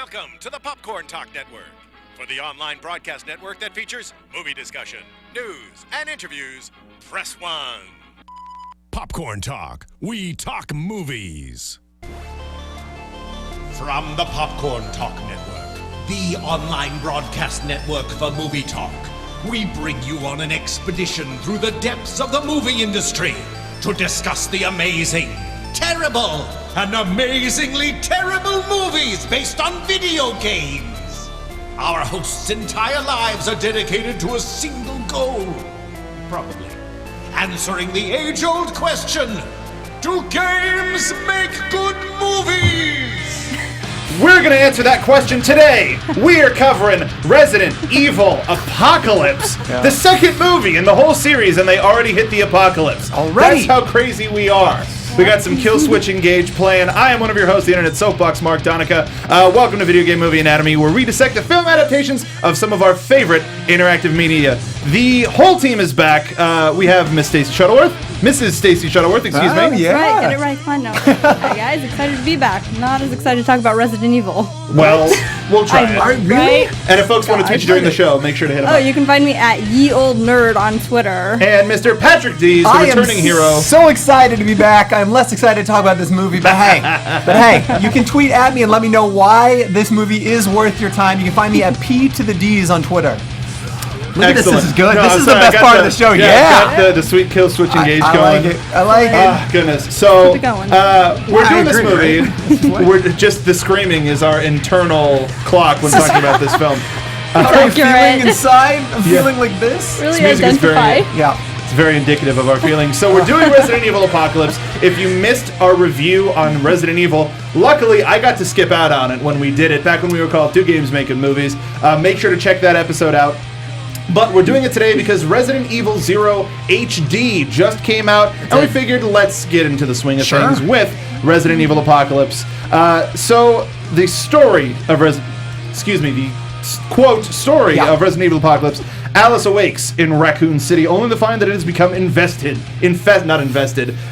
Welcome to the Popcorn Talk Network. For the online broadcast network that features movie discussion, news, and interviews, press 1. Popcorn Talk. We talk movies. From the Popcorn Talk Network, the online broadcast network for movie talk, we bring you on an expedition through the depths of the movie industry to discuss the amazing, terrible, and amazingly terrible movies based on video games. Our hosts' entire lives are dedicated to a single goal. Probably answering the age-old question, do games make good movies? We're going to answer that question today. We are covering Resident Evil Apocalypse, the second movie in the whole series, and they already hit the apocalypse. Already? That's how crazy we are. We got some Kill Switch Engage playing. I am one of your hosts, the Internet Soapbox, Mark Donica. Welcome to Video Game Movie Anatomy, where we dissect the film adaptations of some of our favorite interactive media. The whole team is back. We have Miss Stacey Shuttleworth. Mrs. Stacey Shuttleworth, excuse me. Yeah. Right, get it right. Come on now. Hi guys, excited to be back. Not as excited to talk about Resident Evil. Well, we'll try it. Right? And if folks want to tweet you during the show, make sure to hit him Oh, up. you can find me at Ye Old Nerd on Twitter. And Mr. Patrick Dees, the returning hero. So excited to be back. I'm less excited to talk about this movie, but hey, you can tweet at me and let me know why this movie is worth your time. You can find me at P to the D's on Twitter. Look at this is good. No, this I'm is sorry, the best part of the show. Yeah. Got the sweet Kill Switch Engage I going. like it. I like it. Oh, goodness. So, Keep it going. we're doing this agree, movie. right? We're just, the screaming is our internal clock when talking about this film. I'm feeling Accurate. inside. I'm feeling like this. Really This music is very- identify. Yeah. It's very indicative of our feelings. So we're doing Resident Evil Apocalypse. If you missed our review on Resident Evil, luckily I got to skip out on it when we did it, back when we were called Two Games Making Movies. Make sure to check that episode out. But we're doing it today because Resident Evil 0 HD just came out, and we figured let's get into the swing of things with Resident Evil Apocalypse. So the story of the quote story of Resident Evil Apocalypse. Alice awakes in Raccoon City, only to find that it has become not infested.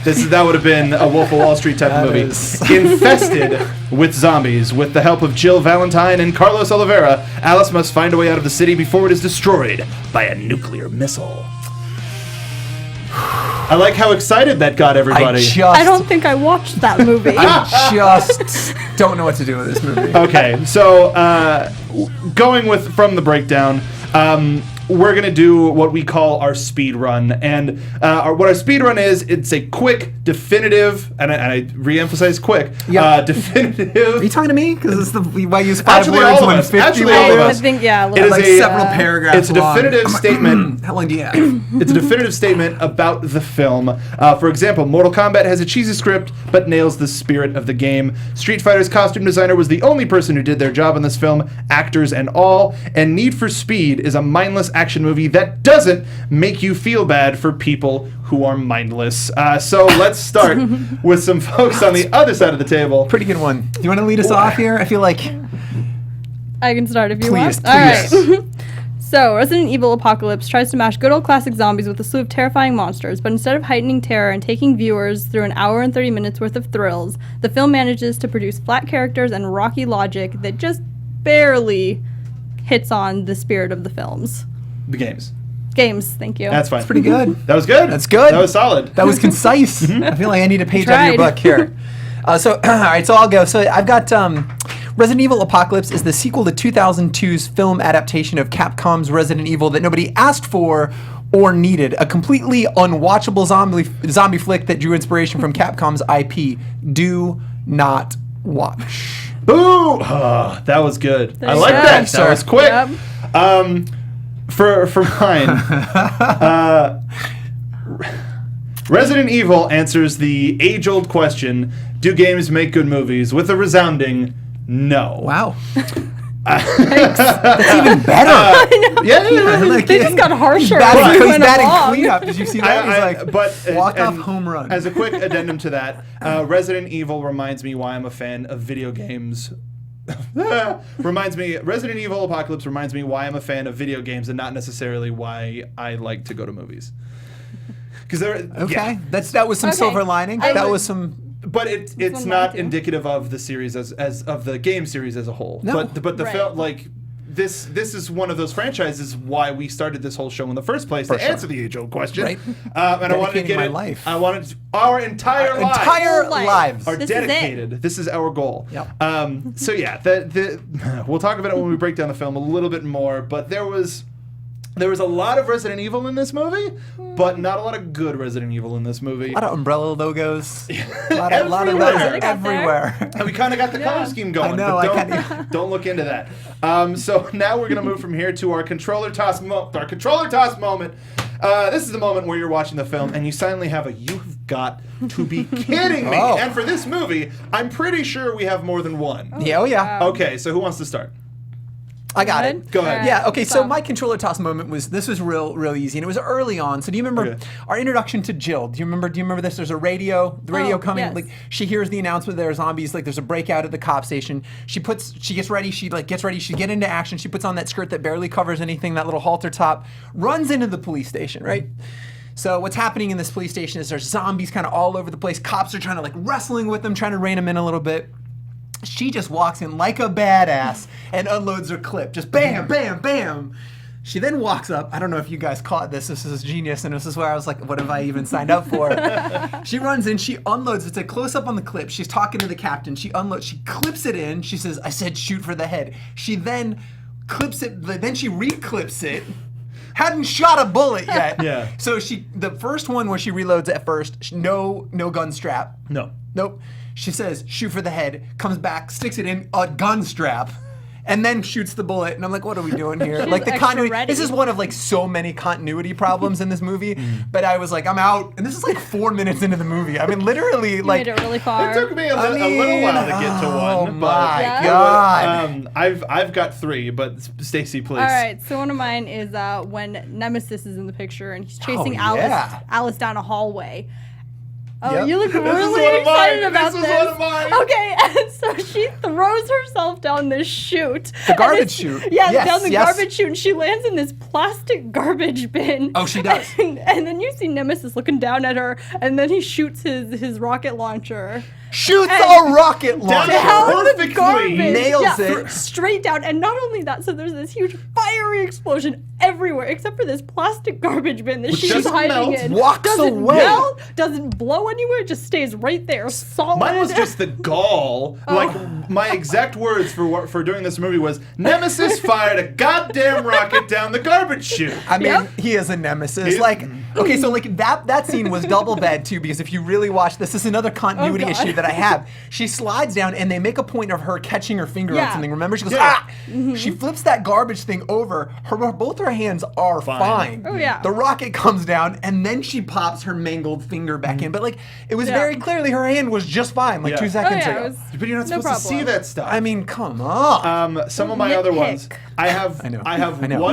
That would have been a Wolf of Wall Street type of movie. Infested with zombies. With the help of Jill Valentine and Carlos Oliveira, Alice must find a way out of the city before it is destroyed by a nuclear missile. I like how excited that got everybody. I don't think I watched that movie. I just don't know what to do with this movie. Okay, so going from the breakdown, we're going to do what we call our speed run. And what our speed run is, it's a quick, definitive, and I re-emphasize quick, definitive. Are you talking to me? Because I use 5 Actually, words all of when us. 50 Actually, all of words. us. I think, yeah. It is Like several paragraphs It's a definitive statement. How long do you have? It's a definitive statement about the film. For example, Mortal Kombat has a cheesy script, but nails the spirit of the game. Street Fighter's costume designer was the only person who did their job in this film, actors and all. And Need for Speed is a mindless action movie that doesn't make you feel bad for people who are mindless. So let's start with some folks on the other side of the table. Pretty good one. Do you want to lead us off here? I feel like... I can start if you Please, want. All right. So, Resident Evil Apocalypse tries to mash good old classic zombies with a slew of terrifying monsters, but instead of heightening terror and taking viewers through an hour and 30 minutes worth of thrills, the film manages to produce flat characters and rocky logic that just barely hits on the spirit of the films. The games. Games, thank you. That's fine. Pretty good. That was good. That's good. That was solid. That was concise. I feel like I need a page out of your Tried. book here. All right, so I'll go. So I've got Resident Evil Apocalypse is the sequel to 2002's film adaptation of Capcom's Resident Evil that nobody asked for or needed. A completely unwatchable zombie flick that drew inspiration from Capcom's IP. Do not watch. Boo! Oh, that was good. I like you that. go. That was quick. Yep. For mine, Resident Evil answers the age-old question, do games make good movies, with a resounding no. Wow. That's even better. Yeah. They just got harsher. He's as we batting went along. cleanup. Did you see that? He's like, walk-off home run. As a quick addendum to that, Resident Evil reminds me why I'm a fan of video games. Resident Evil Apocalypse reminds me why I'm a fan of video games and not necessarily why I like to go to movies. Because that was some silver lining. That was some But it's one not mine, too. indicative of the series as of the game series as a whole. No. But the Right. film, like this is one of those franchises why we started this whole show in the first place to sure. answer the age-old question. Right. And I wanted to Dedicating get my it. life. I wanted our entire lives. Entire Whole life. lives. Are This is it. dedicated. This is our goal. Yep. So yeah, we'll talk about it when we break down the film a little bit more. But there was a lot of Resident Evil in this movie, but not a lot of good Resident Evil in this movie. A lot of umbrella logos. A lot of Everywhere. those They got there. everywhere. And we kind of got the color scheme going. I know, but I don't look into that. So now we're gonna move from here to our controller toss moment. This is the moment where you're watching the film and you suddenly have a "you've got to be kidding me." Oh. And for this movie, I'm pretty sure we have more than one. Yeah, oh yeah. Okay, so who wants to start? I got it. Good? Go ahead. All right. Yeah, okay, so Stop. my controller toss moment was real easy, and it was early on. So do you remember Okay. our introduction to Jill? Do you remember this? There's a radio, the radio Oh, coming, yes. like she hears the announcement there are zombies, like there's a breakout at the cop station. She gets ready, she get into action, she puts on that skirt that barely covers anything, that little halter top, runs into the police station, right? So what's happening in this police station is there's zombies kind of all over the place. Cops are trying to like wrestling with them, trying to rein them in a little bit. She just walks in like a badass and unloads her clip. Just bam, bam, bam. She then walks up. I don't know if you guys caught this. This is genius. And this is where I was like, what have I even signed up for? She runs in. She unloads. It's a close up on the clip. She's talking to the captain. She unloads. She clips it in. She says, I said shoot for the head. She then clips it. Then she reclips it. Hadn't shot a bullet yet. Yeah. So the first one where she reloads at first, no gun strap. No. Nope. She says, shoot for the head, comes back, sticks it in a gun strap, and then shoots the bullet. And I'm like, what are we doing here? Like the extra continuity. ready. This is one of like so many continuity problems in this movie. But I was like, I'm out. And this is like 4 minutes into the movie. I mean, literally, You like. made it really far. It took me a little while to get to one. Oh my Yeah. God. I've got 3, but Stacey, please. All right, so one of mine is when Nemesis is in the picture and he's chasing Oh, yeah. Alice down a hallway. Oh, Yep. you look is really one of excited mine. about This this. is one of mine. Okay, and so she throws herself down this chute. The garbage And chute. Yeah, Yes, down the yes. garbage chute, and she lands in this plastic garbage bin. Oh, she does. And then you see Nemesis looking down at her, and then he shoots his rocket launcher. Shoots And- a rocket launcher. Down Perfectly. the garbage. Nails yeah, it. straight down. And not only that, so there's this huge fiery explosion everywhere, except for this plastic garbage bin that Which she's doesn't hiding melt, in. walks doesn't away. melt, doesn't blow anywhere, just stays right there, solid. Mine was just the gall. Oh. Like my exact words for doing this movie was Nemesis fired a goddamn rocket down the garbage chute. I mean, Yep. he is a nemesis. He- Like, okay, so like that scene was double bad too, because if you really watch this is another continuity Oh, God. issue that I have. She slides down and they make a point of her catching her finger on Yeah. something. Remember, she goes Yeah. ah. She flips that garbage thing over. Both her hands are fine. Oh, yeah. The rocket comes down and then she pops her mangled finger back in. But like, it was Yeah. very clearly her hand was just fine. Like Yeah. 2 Oh, seconds yeah, ago. it was But you're not no supposed to see problem. that stuff. I mean, come on. Some of my other Nitpick. ones. I have I know. one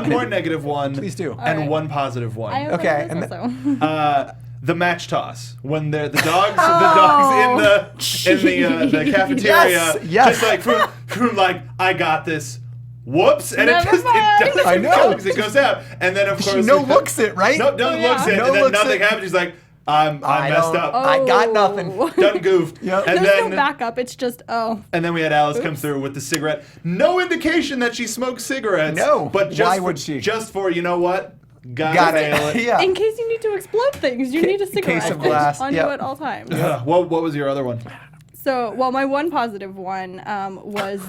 I know. more negative one. Please do. And Alright. one positive one. I have Okay, one of and those also. The match toss when the dogs in the cafeteria Yes. just like I got this. Whoops, and Never it just mind. it doesn't I know. go 'cause it goes out, and then of She course no-looks it, right? No, Oh, yeah. looks it, and then No-looks nothing it. happens. She's like, I messed don't- up, I got nothing. Oh. done goofed, Yep. and There's then no backup. It's just and then we had Alice come through with the cigarette. No indication that she smokes cigarettes. No. But just Why for, would she? Just for you know what? Got Fail it. it. Yeah. in case you need to explode things, you need a cigarette case of glass. on Yep. you at all times. What was your other one? So, well, my one positive one was.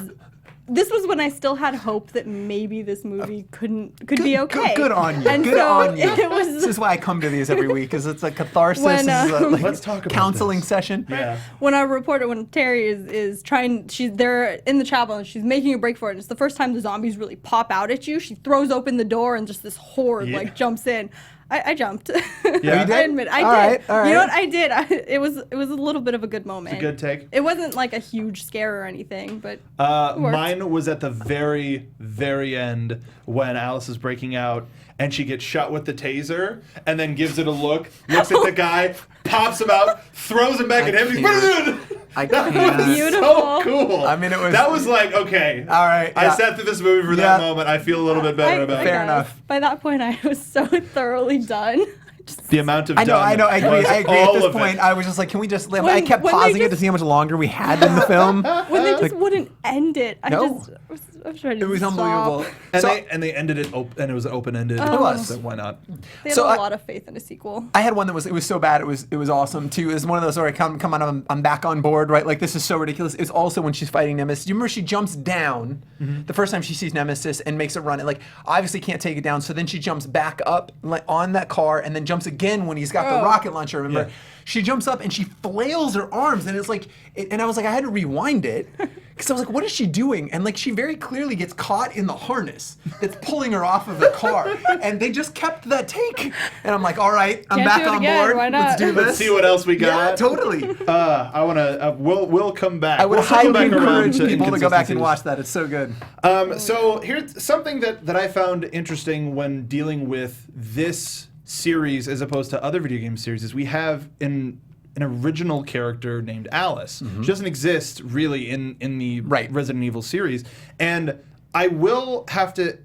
This was when I still had hope that maybe this movie could be okay. Good on you. And Good so on you. It was This is why I come to these every week, because it's a catharsis. When, this is a, like, Let's talk about counseling this. session. Yeah. when Terry is trying, they're in the chapel and she's making a break for it. And it's the first time the zombies really pop out at you. She throws open the door and just this horde Yeah. like jumps in. I jumped. Yeah. You did? I admit I All did. right, all You know right. what I did? It was a little bit of a good moment. It's a good take. It wasn't like a huge scare or anything, but it worked. Mine was at the very, very end when Alice is breaking out and she gets shot with the taser and then gives it a look, looks at the guy, pops him out, throws him back at him. I That can't. was Beautiful. so cool. I mean, it was- That was like, okay. All right, I yeah. sat through this movie for Yeah. that moment. I feel a little bit better about Fair it. enough. By that point, I was so thoroughly done. The amount of I know, I agree. I agree. At all this of point, it. I was just like, can we just? I When- kept when they pausing it to just- see how much longer we had in the film. When they just wouldn't end it, I No. was trying to It was stop. unbelievable. And So- they ended it and it was open-ended. It was. So why not? They had So a I- lot of faith in a sequel. I had one that was so bad it was awesome too. It was one of those where I come on, I'm back on board, right? Like this is so ridiculous. It's also when she's fighting Nemesis. You remember she jumps down the first time she sees Nemesis and makes it run. Like obviously can't take it down, so then she jumps back up like, on that car and then jumps again when he's got the rocket launcher. Remember? Yeah. She jumps up and she flails her arms and it's like, and I was like, I had to rewind it because I was like, what is she doing? And like she very clearly gets caught in the harness that's pulling her off of the car, and they just kept that take. And I'm like, all right, I'm Can't back do it on again, board. why Let's not? do this. Let's see what else we Yeah, got. totally. I want to. We'll come back. I would We'll circle highly back around encourage people to go back and inconsistencies. watch that. It's so good. So here's something that I found interesting when dealing with this series as opposed to other video game series is we have an original character named Alice. She doesn't exist really in the Right. Resident Evil series, and I will have to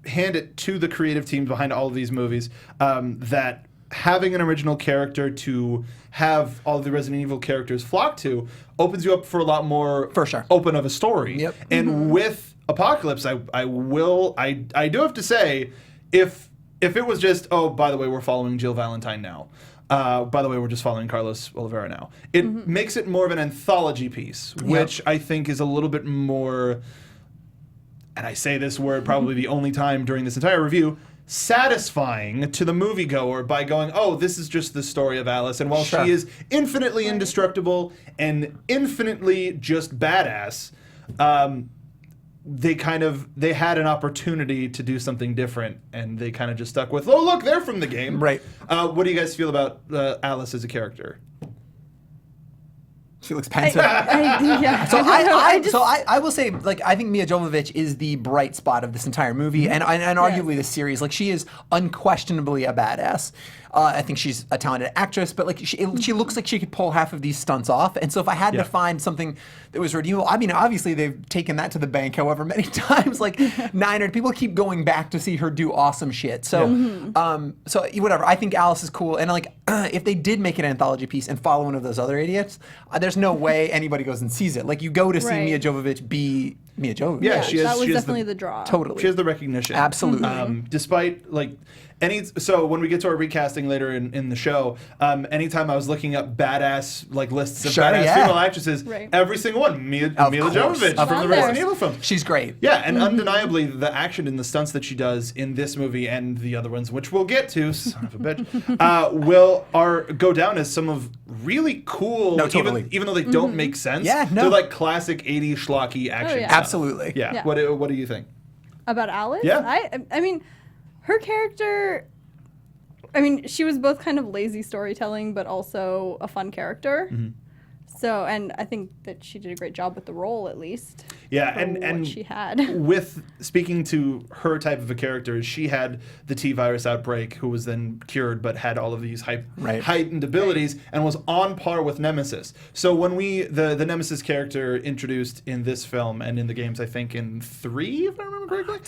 hand it to the creative teams behind all of these movies that having an original character to have all of the Resident Evil characters flock to opens you up for a lot more For sure. open of a story. Yep. And with Apocalypse, I do have to say, if it was just, oh, by the way, we're following Jill Valentine now. By the way, we're just following Carlos Oliveira now. It makes it more of an anthology piece, which I think is a little bit more, and I say this word probably the only time during this entire review, satisfying to the moviegoer by going, oh, this is just the story of Alice. And while Sure. she is infinitely indestructible and infinitely just badass, they had an opportunity to do something different, and they kind of just stuck with, oh, look, they're from the game. Right. What do you guys feel about Alice as a character? She looks pensive. Yeah. So I don't know, I just- I will say, like, I think Mia Jovovich is the bright spot of this entire movie, and arguably this series. Like, she is unquestionably a badass. I think she's a talented actress, but like she looks like she could pull half of these stunts off. And so if I had to find something that was redeemable, I mean, obviously they've taken that to the bank however many times. Like 900 people keep going back to see her do awesome shit. So, so whatever. I think Alice is cool, and like if they did make an anthology piece and follow one of those other idiots, there's no way anybody goes and sees it. Like you go to see Right. Mia Jovovich be Mia Jovovich. Yeah, she has- that was she has definitely the draw. Totally. She has the recognition. Absolutely. Despite like so when we get to our recasting later in the show, anytime I was looking up badass like lists of Sure, badass yeah. female actresses, Right. every single one, Mila Of course. Jovovich Of from the course. Resident Evil film. She's great. Yeah, and undeniably the action and the stunts that she does in this movie and the other ones, which we'll get to, son of a bitch, go down as some of really cool, No, totally. even though they don't make sense. Yeah, no. They're like classic 80s schlocky action. yeah. stuff. Absolutely. Yeah. Yeah. What do you think? About Alice? Yeah. I mean, her character, I mean, she was both kind of lazy storytelling, but also a fun character. So, and I think that she did a great job with the role, at least. Yeah, for and what she had. with speaking to her type of a character, she had the T virus outbreak, who was then cured, but had all of these heightened abilities, and was on par with Nemesis. So when the Nemesis character introduced in this film and in the games, I think in 3, if I remember correctly.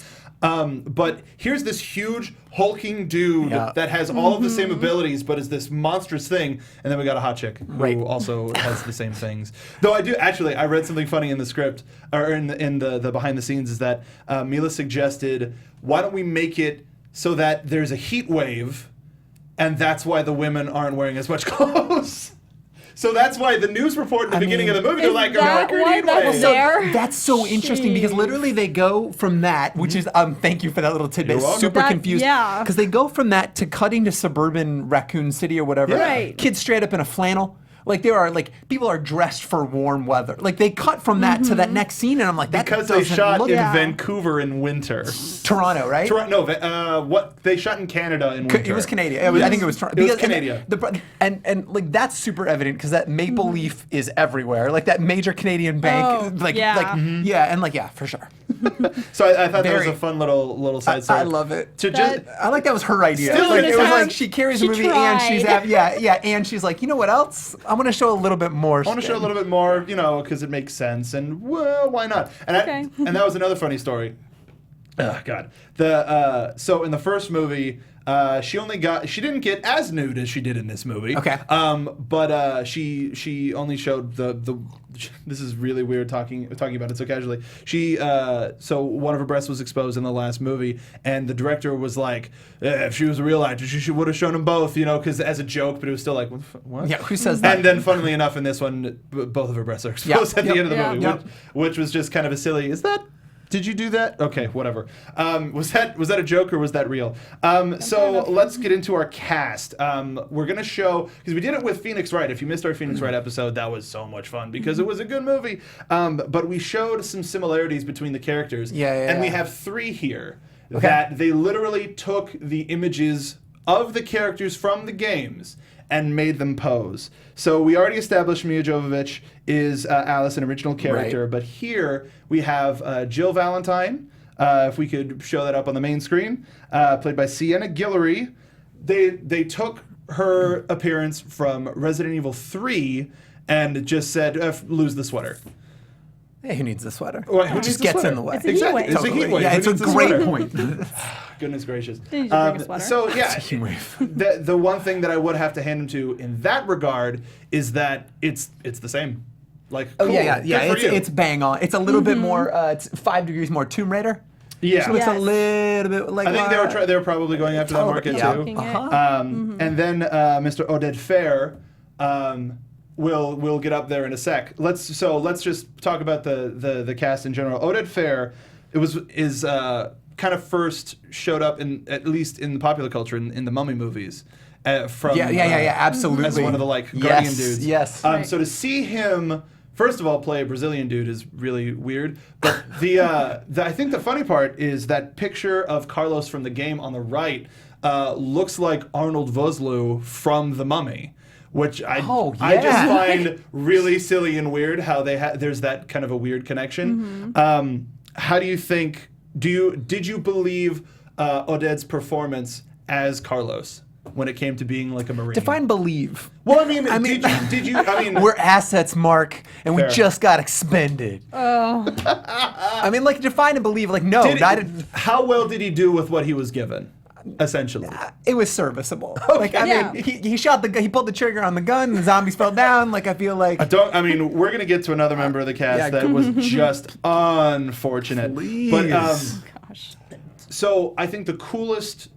But here's this huge hulking dude that has all of the same abilities, but is this monstrous thing, and then we got a hot chick who also has the same things. Though I read something funny in the script or in the behind the scenes is that Mila suggested, why don't we make it so that there's a heat wave, and that's why the women aren't wearing as much clothes. So that's why the news report in the beginning of the movie, they're like, a that record why heat that wave. was there? That's so interesting because literally they go from that, which is thank you for that little tidbit. You're welcome. Super That- confused. yeah. Because they go from that to cutting to suburban Raccoon City or whatever. Yeah. Right. Kids straight up in a flannel. Like there are people are dressed for warm weather. Like they cut from that to that next scene, and I'm like, that Because they doesn't shot look in Yeah. Vancouver in winter. Toronto, right? What they shot in Canada in winter. It was Canadian. I think it was Toronto. It was Because- Canadian. And like that's super evident because that maple leaf is everywhere. Like that major Canadian bank. Oh, yeah. Yeah, for sure. So I thought that was Very- a fun little side story. I love it. To just I like that was her idea. Still Like, in it was time. like she carries the She movie and she's tried. and she's like, you know what else? I'm gonna show a little bit more. I want to show a little bit more, because it makes sense, and well, why not? And and that was another funny story. Oh God. So in the first movie, She didn't get as nude as she did in this movie. Okay. But she only showed the. This is really weird talking about it so casually. So one of her breasts was exposed in the last movie, and the director was like, if she was a real actress, she would have shown them both, because as a joke, but it was still like, what? Yeah, who says that? And then, funnily enough, in this one, both of her breasts are exposed at the end of the movie, which was just kind of a silly. Did you do that? Okay, whatever. Was that a joke or was that real? So let's get into our cast. We're gonna show, because we did it with Phoenix Wright. If you missed our Phoenix Wright episode, that was so much fun because it was a good movie. But we showed some similarities between the characters. And we have 3 here that they literally took the images of the characters from the games and made them pose. So we already established Mia Jovovich is Alice, an original character, but here we have Jill Valentine, if we could show that up on the main screen, played by Sienna Guillory. They took her appearance from Resident Evil 3 and just said, lose the sweater. Hey, who needs the sweater? Well, who It just needs the gets sweater? in the way. It's a heat wave. It's a heat wave. Yeah, Who it's a needs the great sweater? point. Goodness gracious. They need to bring a sweater. So yeah, Heat wave. the one thing that I would have to hand him to in that regard is that it's the same. Like, Oh cool. yeah. Good for you. It's bang on. It's a little bit more. It's 5 degrees more Tomb Raider. Yeah. So it's a Yes. little bit like. I think they were probably going after that market yeah. too. Looking at- And then Mr. Oded Fair will get up there in a sec. Let's just talk about the cast in general. Oded Fair is kind of first showed up at least in the popular culture in the Mummy movies. From absolutely. as one of the guardian dudes. Yes. So to see him, first of all, play a Brazilian dude is really weird. But I think the funny part is that picture of Carlos from the game on the right looks like Arnold Vosloo from The Mummy, which I just find really silly and weird. How there's that kind of a weird connection. How do you think? Did you believe Oded's performance as Carlos when it came to being like a Marine? Define believe. Well, I mean, did you? I mean, We're assets, Mark, and Fair. we just got expended. Oh. I mean, like define and believe. Like no, how well did he do with what he was given? Essentially, it was serviceable. Like I Yeah. mean, he pulled the trigger on the gun, the zombies fell down. Like I feel like we're gonna get to another member of the cast that was just unfortunate. Please. But Gosh. so I think the coolest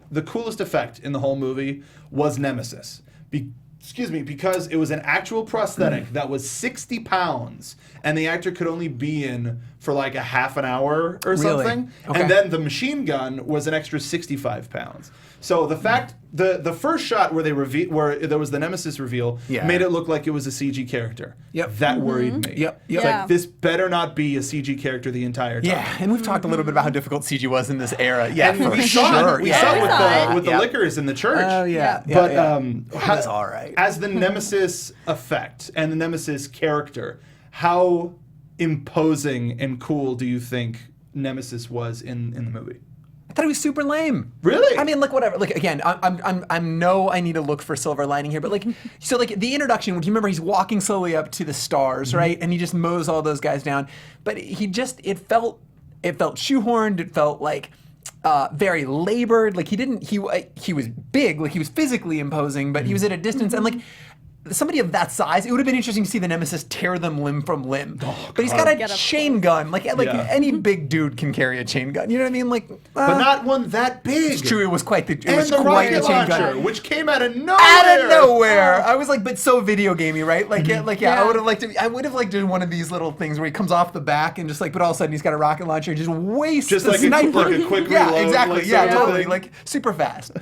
effect in the whole movie was Nemesis. Because it was an actual prosthetic that was 60 pounds, and the actor could only be in for like a half an hour or something. Okay. And then the machine gun was an extra 65 pounds. So the fact, the first shot where where there was the Nemesis reveal made it look like it was a CG character. Yep. That worried me. Yep. It's Yeah. like, this better not be a CG character the entire time. yeah. And we've talked a little bit about how difficult CG was in this era. Yeah, And for we sure. saw it. We saw it Yeah. with the liquors in the church. Oh yeah. But it was all right. as the Nemesis effect and the Nemesis character, how imposing and cool do you think Nemesis was in the movie? I thought it was super lame. Really? I mean, like whatever. Like again, I need to look for silver lining here, but like, so like the introduction. Do you remember he's walking slowly up to the stars, right? And he just mows all those guys down. But it felt shoehorned. It felt like very labored. Like he was big. Like he was physically imposing, but he was at a distance and like. Somebody of that size, it would have been interesting to see the Nemesis tear them limb from limb. But he's got a Get up chain gun. Like any big dude can carry a chain gun. You know what I mean? Like, But not one that big. It's true. It was quite the. It And was the quite rocket a chain gun. launcher, which came out of nowhere. Out of nowhere. I was like, but so video gamey, right? Like, Yeah. I would have liked to. I would have liked to do one of these little things where he comes off the back and just like, but all of a sudden he's got a rocket launcher and just wastes Just the like sniper. a quick yeah, reload, exactly. like, Yeah, sort of totally. thing. Like super fast.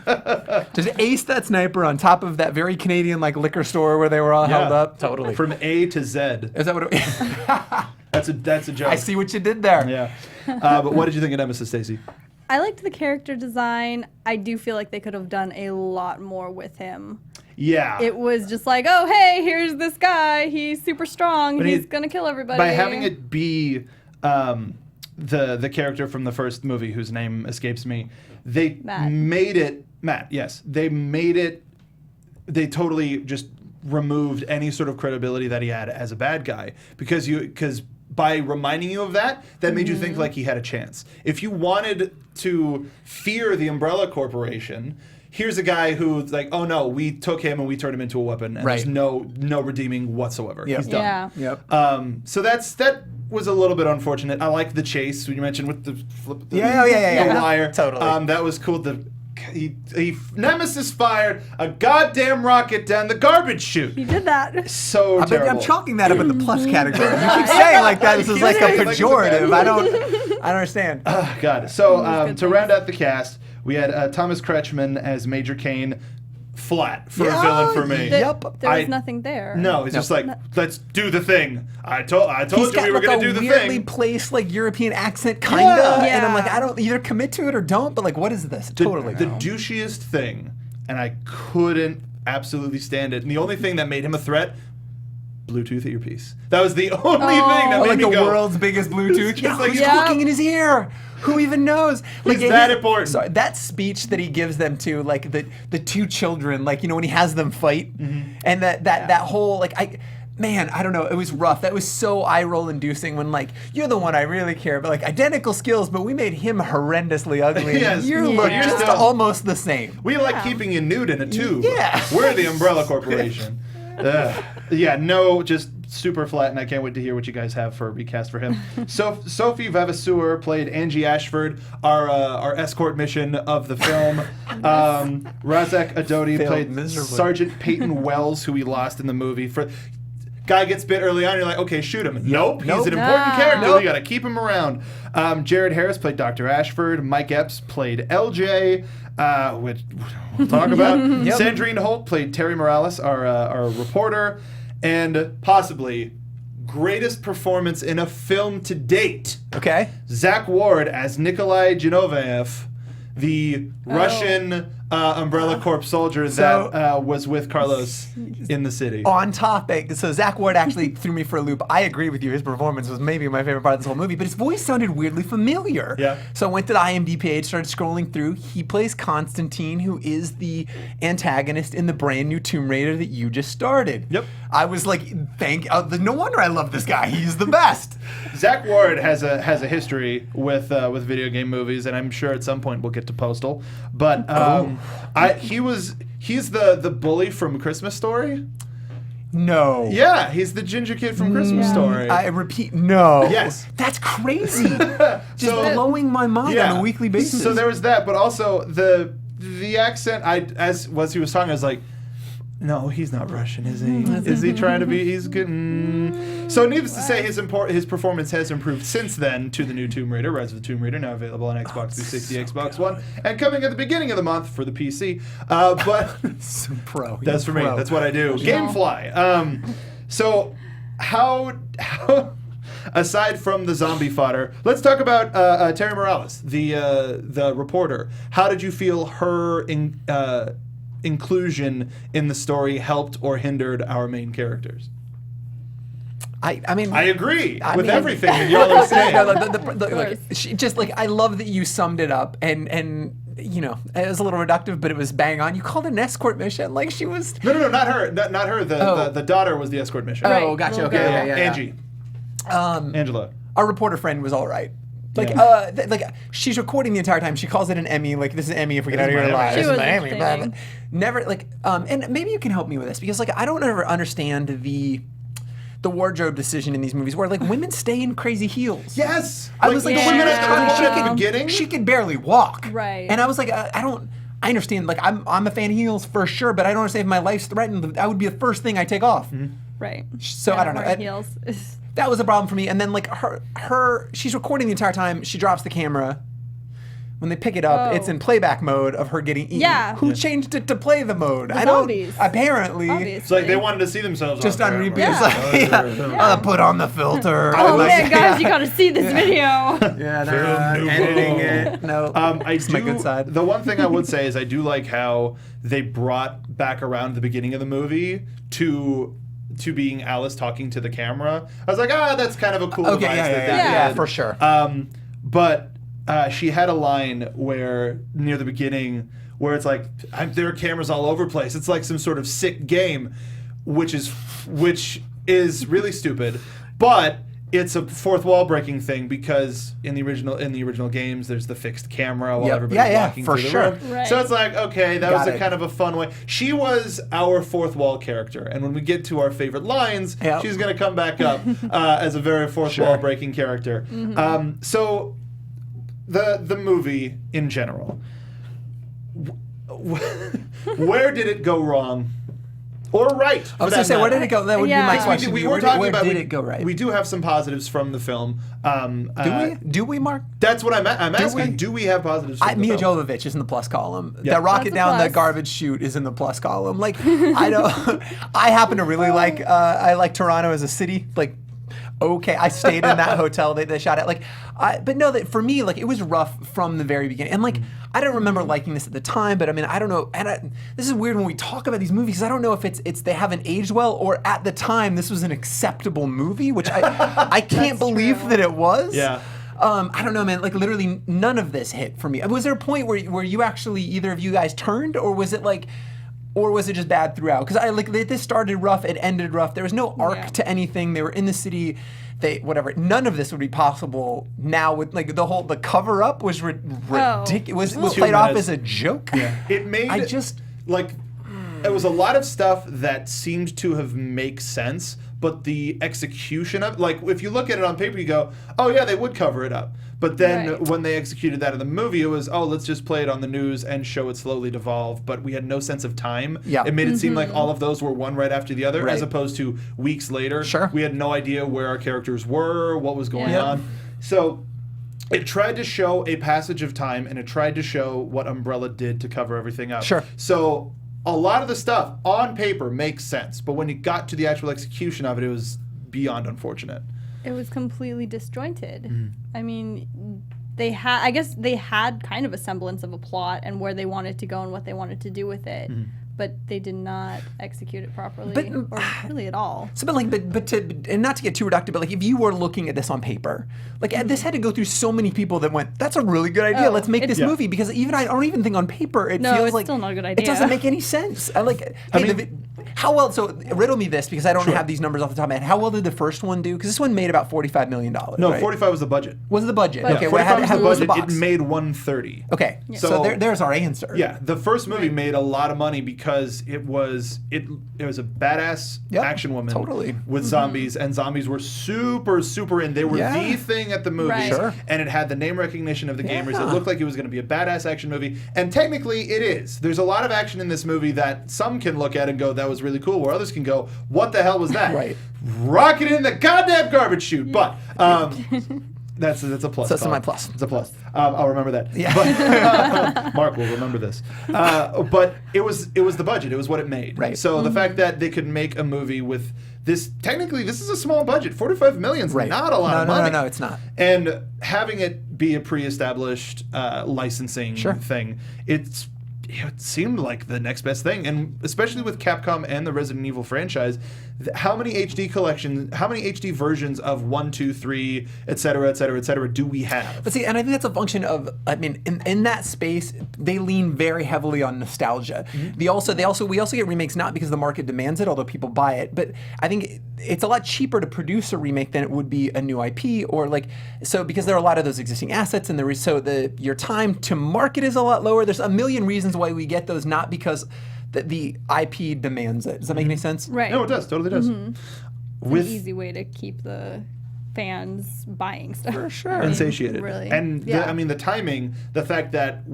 Just ace that sniper on top of that very Canadian like liquor store where they were all held up. Totally. From A to Z. Is that what it? That's a joke. I see what you did there. Yeah. But what did you think of Nemesis, Stacey? I liked the character design. I do feel like they could have done a lot more with him. Yeah. It was just like, oh, hey, here's this guy. He's super strong. But He's going to kill everybody. By having it be the character from the first movie whose name escapes me, they made it Matt. Yes, they made it. They totally just removed any sort of credibility that he had as a bad guy because by reminding you of that made you think like he had a chance. If you wanted to fear the Umbrella Corporation, here's a guy who's like, oh no, we took him and we turned him into a weapon, and there's no redeeming whatsoever. Yep. He's done. Yeah. Yep. So that was a little bit unfortunate. I like the chase you mentioned with the flip. The Yeah. wire. Totally. That was cool. Nemesis fired a goddamn rocket down the garbage chute. He did that. So terrible. I'm chalking that up in the plus category. You keep saying like that. This is like a saying like it's a bad pejorative. I don't understand. God. So to round out the cast, we had Thomas Kretschmann as Major Kane. Flat for a villain for me. Yep. There was nothing there. No, it's just like, let's do the thing. I told you we were going to do the He's got like a weirdly thing. placed like European accent, kinda. Yeah. And I'm like, I don't either commit to it or don't. But like, what is this? The Totally. douchiest thing, and I couldn't absolutely stand it. And the only thing that made him a threat, Bluetooth earpiece. That was the only thing that made like me the go. world's biggest Bluetooth. Just like- Who's Yeah. talking in his ear? Who even knows? Like Is that important? Sorry, that speech that he gives them to like the two children, like when he has them fight, and that whole like I don't know. It was rough. That was so eye roll inducing when like you're the one I really care about. Like identical skills, but we made him horrendously ugly. Yes. You Yeah. look You're just still- almost the same. We like keeping you nude in a tube. Yeah. We're the Umbrella Corporation. Just super flat, and I can't wait to hear what you guys have for a recast for him. So Sophie Vavasseur played Angie Ashford, our escort mission of the film. Razak Adoti Failed played miserably. Sergeant Peyton Wells, who we lost in the movie. Guy gets bit early on, you're like, okay, shoot him. Nope, he's an important character. Nope. You gotta keep him around. Jared Harris played Dr. Ashford. Mike Epps played LJ, which we'll talk about. Sandrine Holt played Terry Morales, our reporter. And possibly greatest performance in a film to date. Okay. Zach Ward as Nikolai Genovaev, the Russian Umbrella Corps soldier that was with Carlos in the city. On topic, so Zach Ward actually threw me for a loop. I agree with you. His performance was maybe my favorite part of this whole movie, but his voice sounded weirdly familiar. Yeah. So I went to the IMDb page, started scrolling through. He plays Constantine, who is the antagonist in the brand new Tomb Raider that you just started. Yep. I was like, no wonder I love this guy. He's the best. Zach Ward has a history with video game movies, and I'm sure at some point we'll get to Postal. But he's the bully from Christmas Story. No. Yeah, he's the ginger kid from Christmas Story. I repeat, no. Yes. That's crazy. Just blowing my mind on a weekly basis. So there was that, but also the accent. As he was talking, I was like, no, he's not Russian, is he? Is he trying to be? He's good. So needless to say, his performance has improved since then to the new Tomb Raider, Rise of the Tomb Raider, now available on Xbox 360, Xbox One, and coming at the beginning of the month for the PC. But So pro. that's for me. Pro. That's what I do. Gamefly. So how aside from the zombie fodder, let's talk about Terry Morales, the reporter. How did you feel her inclusion in the story helped or hindered our main characters? I mean, I agree with mean- everything that y'all are saying. Look, she, just like I love that you summed it up, and you know it was a little reductive, but it was bang on. You called it an escort mission, like she was. No, not her. Not her. The daughter was the escort mission. Oh, gotcha. Okay, yeah. Angie. Angela. Our reporter friend was all right. Like, like she's recording the entire time. She calls it an Emmy. Like, this is Emmy if we get out of here alive. She This is was my Emmy. Blah, blah. entertaining. Never like, and maybe you can help me with this because like I don't ever understand the wardrobe decision in these movies where like women stay in crazy heels. Yes. I was like, the she women was at trying the to beginning. She could barely walk. Right. And I was like, I understand. Like, I'm a fan of heels for sure, but I don't understand if my life's threatened. That would be the first thing I take off. Right. So I don't know. Wearing heels. That was a problem for me. And then like she's recording the entire time. She drops the camera. When they pick it up, it's in playback mode of her getting eaten. Yeah. Who changed it to play the mode? The I don't. zombies. Apparently. Obviously. It's like they wanted to see themselves Just on camera. repeat. Yeah. It's like, I'll put on the filter. Oh Like, man, guys, you gotta see this video. Yeah, no, editing it. No, it's my good side. The one thing I would say is I do like how they brought back around the beginning of the movie to being Alice talking to the camera. I was like, that's kind of a cool Okay, device that they yeah, did. for sure. But she had a line where near the beginning where it's like there are cameras all over the place. It's like some sort of sick game, which is really stupid. But it's a fourth wall breaking thing because in the original games there's the fixed camera while everybody's walking for through the sure. room. Right. So it's like, okay, that Got was a it. kind of a fun way. She was our fourth wall character, and when we get to our favorite lines, Yep. she's going to come back up as a very fourth wall breaking character. So the movie in general, where did it go wrong? Or right. I was going to say, where did it go? That would be my Yeah. question. We were talking where about did it go right? We do have some positives from the film. Do we, Mark? That's what I'm asking. we? Do we have positives from the Mia film? Jovovich is in the plus column. Yeah. That rocket That's a down the plus. garbage chute is in the plus column. Like, I know, I happen to really like, I like Toronto as a city. Like, okay, I stayed in that hotel they shot at. Like, but no, that for me, like, it was rough from the very beginning. And like, I don't remember liking this at the time, but I mean, I don't know. And this is weird when we talk about these movies. I don't know if it's they haven't aged well, or at the time this was an acceptable movie, which I can't believe that it was. Yeah. I don't know, man. Like, literally none of this hit for me. Was there a point where you actually, either of you guys turned, or was it like, or was it just bad throughout? Because this started rough, it ended rough. There was no arc to anything. They were in the city. Whatever. None of this would be possible now. With like the cover up was ridiculous. Was played off as a joke. Yeah. It made it was a lot of stuff that seemed to have make sense, but the execution of, like, if you look at it on paper, you go, oh yeah, they would cover it up. But then when they executed that in the movie, it was, oh, let's just play it on the news and show it slowly devolve. But we had no sense of time. Yeah. It made it seem like all of those were one right after the other, Right. as opposed to weeks later. Sure. We had no idea where our characters were, what was going Yeah. on. So it tried to show a passage of time, and it tried to show what Umbrella did to cover everything up. Sure. So a lot of the stuff on paper makes sense, but when it got to the actual execution of it, it was beyond unfortunate. It was completely disjointed. I mean, I guess they had kind of a semblance of a plot and where they wanted to go and what they wanted to do with it, but they did not execute it properly, or really at all. So, and not to get too reductive, but like, if you were looking at this on paper, like, this had to go through so many people that went, "That's a really good idea. Oh, Let's make this it's- movie." Because I don't even think on paper it No, feels it's like still not a good It idea. doesn't make any sense. How well? So riddle me this, because I don't have these numbers off the top of my head. How well did the first one do? Because this one made about $45 million. No, right? 45 was the budget. Was the budget? But- Okay, Yeah, well, 45 was the what was budget. box? It made 130. Okay, So- so there's our answer. Yeah, the first movie made a lot of money because it was a badass Yep, action woman totally. with zombies, and zombies were super in. They were Yeah. the thing at the movies, Right. Sure. and it had the name recognition of the gamers. Yeah. It looked like it was going to be a badass action movie, and technically it is. There's a lot of action in this movie that some can look at and go, "That was really cool," where others can go, "What the hell was that?" Right. Rocket in the goddamn garbage chute. But that's a plus. So that's Colin. my plus. It's a plus. I'll remember that. Yeah. But, Mark will remember this. But it was the budget. It was what it made. Right. So the fact that they could make a movie with this, technically this is a small budget. $45 million's Right. not a lot of money. No, it's not. And having it be a pre-established licensing thing, it seemed like the next best thing, and especially with Capcom and the Resident Evil franchise, how many HD versions of 1, 2, 3, et cetera, do we have? But see, and I think that's a function of, I mean, in that space, they lean very heavily on nostalgia. We also get remakes not because the market demands it, although people buy it, but I think it's a lot cheaper to produce a remake than it would be a new IP, or like, so because there are a lot of those existing assets, and your time to market is a lot lower. There's a million reasons why we get those, not because the IP demands it. Does that make any sense? Right. No, it does. Totally does. It's an easy way to keep the fans buying stuff. For sure. And satiated. Really. And yeah. the timing, the fact that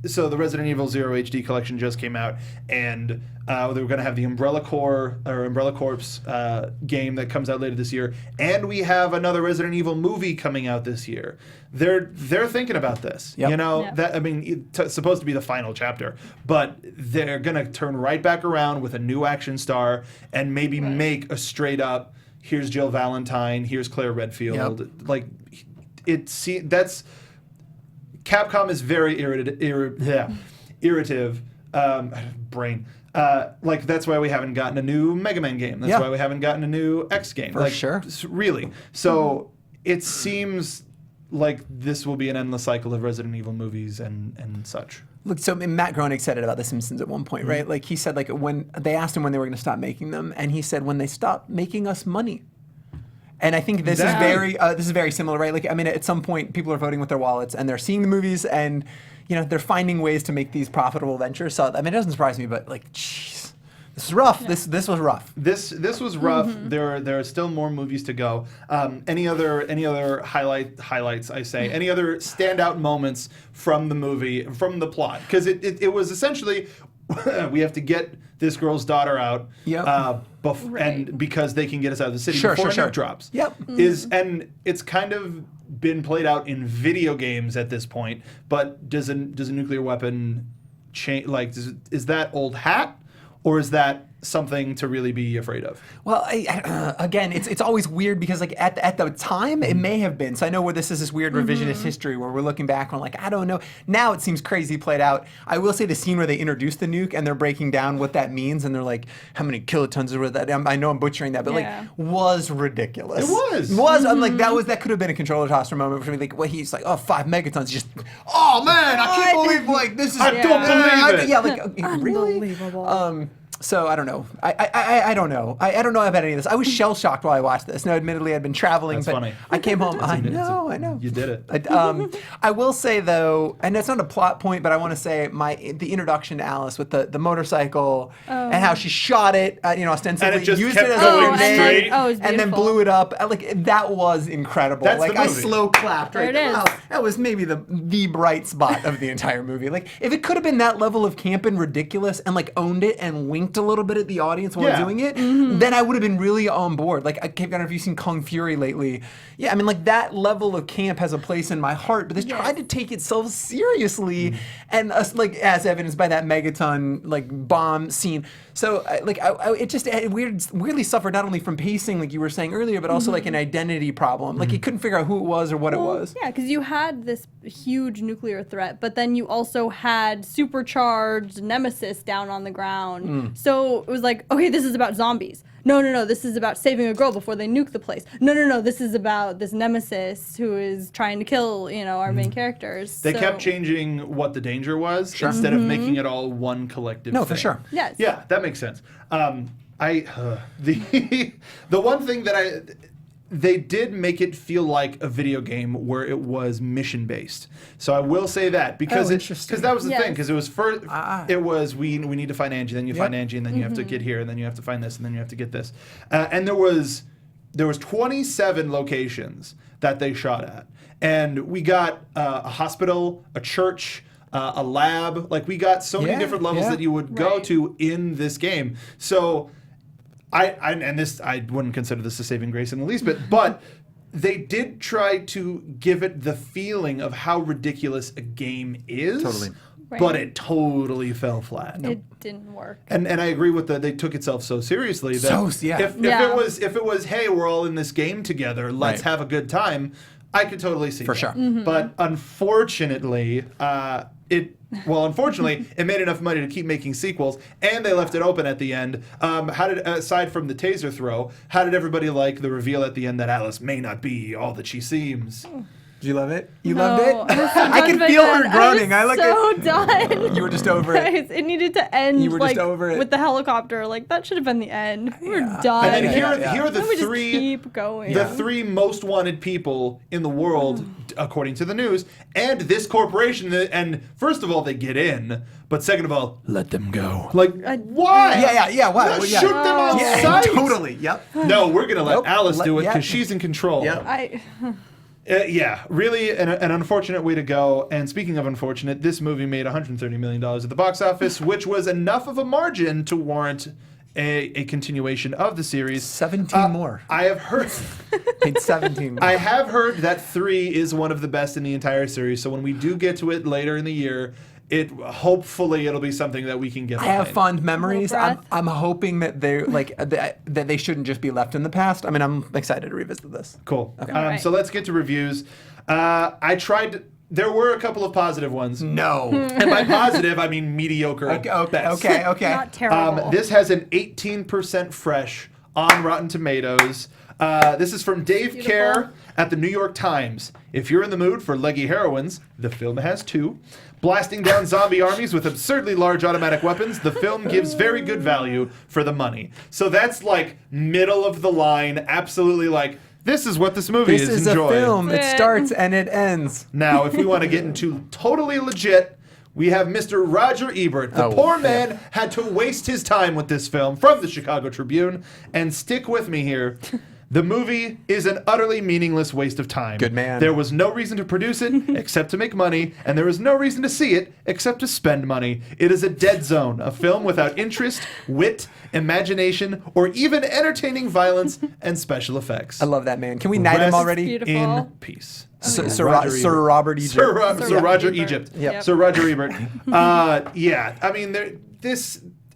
so the Resident Evil 0 HD collection just came out, and they were going to have the Umbrella Corps game that comes out later this year, and we have another Resident Evil movie coming out this year. They're thinking about this. Yep. You know, Yep. that, I mean, it's supposed to be the final chapter, but they're going to turn right back around with a new action star and maybe make a straight up, here's Jill Valentine, here's Claire Redfield. Yep. Like, that's Capcom is very irritative. Brain. Like, that's why we haven't gotten a new Mega Man game. That's why we haven't gotten a new X game. For sure. Really. So it seems like this will be an endless cycle of Resident Evil movies and such. Look, so Matt Groening said it about The Simpsons at one point, right? Like, he said, like, when they asked him when they were going to stop making them, and he said, when they stop making us money. And I think this is very similar, right? Like, I mean, at some point, people are voting with their wallets, and they're seeing the movies, and they're finding ways to make these profitable ventures. So, I mean, it doesn't surprise me, but like, jeez, this is rough. Yeah. This was rough. This was rough. There are still more movies to go. Any other highlights? I say any other standout moments from the movie, from the plot? Because it was essentially we have to get this girl's daughter out. Yep. And because they can get us out of the city before a nuke drops. Yep. And it's kind of been played out in video games at this point. But does a nuclear weapon change? Like, is that old hat, or is that something to really be afraid of? Well, again, it's always weird because like at the time it may have been. So I know where this is this weird revisionist history where we're looking back and we're like, I don't know. Now it seems crazy played out. I will say the scene where they introduce the nuke and they're breaking down what that means and they're like, how many kilotons are that? I know I'm butchering that, but like was ridiculous. It was. I'm like that could have been a controller tosser moment for me. Like, he's like, 5 megatons. Just, oh man, I can't believe like this is. I don't believe it. Yeah, like really. Unbelievable. So I don't know. I don't know. I don't know about any of this. I was shell shocked while I watched this. Now, admittedly, I'd been traveling, That's but funny. I came home. I know. You did it. I will say though, and it's not a plot point, but I want to say the introduction to Alice with the motorcycle and how she shot it. Ostensibly and it just used kept it as going a grenade, straight. and then blew it up. Like that was incredible. That's like the I movie. slow clapped. Right there it is. Wow, that was maybe the bright spot of the entire movie. Like if it could have been that level of camp and ridiculous, and like owned it and winked a little bit at the audience while doing it, then I would have been really on board. Like, I don't know if you've seen Kung Fury lately. Yeah, I mean, like that level of camp has a place in my heart, but this tried to take itself seriously, and like as evidenced by that megaton like bomb scene. So it weirdly suffered not only from pacing, like you were saying earlier, but also like an identity problem. Like it couldn't figure out who it was or what it was. Yeah, because you had this huge nuclear threat, but then you also had supercharged Nemesis down on the ground. So it was like, okay, this is about zombies. No, this is about saving a girl before they nuke the place. No, this is about this Nemesis who is trying to kill, our main characters. They kept changing what the danger was instead of making it all one collective thing. For sure. Yes. Yeah, that makes sense. The one thing that they did make it feel like a video game where it was mission based. So I will say that because that was the thing, because it was first it was we need to find Angie, then you find Angie, and then you have to get here, and then you have to find this, and then you have to get this, and there was 27 locations that they shot at, and we got a hospital, a church, a lab. Like we got so many different levels that you would go to in this game. So. I wouldn't consider this a saving grace in the least bit, but they did try to give it the feeling of how ridiculous a game is. Totally. But it totally fell flat. It didn't work. And I agree with they took itself so seriously that if it was, hey, we're all in this game together, let's have a good time, I could totally see for that. sure. But unfortunately, unfortunately, it made enough money to keep making sequels, and they left it open at the end. Aside from the taser throw, how did everybody like the reveal at the end that Alice may not be all that she seems? Did you love it? You loved it? I could feel her groaning. I was so done. You were just over it. Guys, it needed to end. You were just over it. With the helicopter. Like that should have been the end. We're done. And then here are the we three. Just keep going. The three most wanted people in the world, according to the news, and this corporation. And first of all, they get in, but second of all, let them go. Like why? Yeah. Why? Shoot them on sight. Totally. Yep. No, we're gonna let Alice do it because she's in control. Yep. Really an unfortunate way to go. And speaking of unfortunate, this movie made $130 million at the box office, which was enough of a margin to warrant a continuation of the series. 17 more. I have heard. Made 17 more. I have heard that 3 is one of the best in the entire series. So when we do get to it later in the year, hopefully it'll be something that we can get behind. I have fond memories. I'm hoping that that they shouldn't just be left in the past. I mean, I'm excited to revisit this. Cool. Okay. So let's get to reviews. There were a couple of positive ones. No. And by positive, I mean mediocre. Okay. Not terrible. This has an 18% fresh on Rotten Tomatoes. This is from Dave Kerr at the New York Times. If you're in the mood for leggy heroines, the film has 2. Blasting down zombie armies with absurdly large automatic weapons, the film gives very good value for the money. So that's like middle of the line, absolutely like This is what this movie This is enjoy. a film. It That's it. starts and it ends. Now, if we want to get into totally legit, we have Mr. Roger Ebert. The poor man had to waste his time with this film from the Chicago Tribune. And stick with me here. The movie is an utterly meaningless waste of time. Good man. There was no reason to produce it except to make money, and there was no reason to see it except to spend money. It is a dead zone, a film without interest, wit, imagination, or even entertaining violence and special effects. I love that man. Can we knight him Rest already? Beautiful. in peace. Sir Robert Egypt. Sir Roger Ebert. Egypt. Yep. Sir Roger Ebert. Yeah, I mean,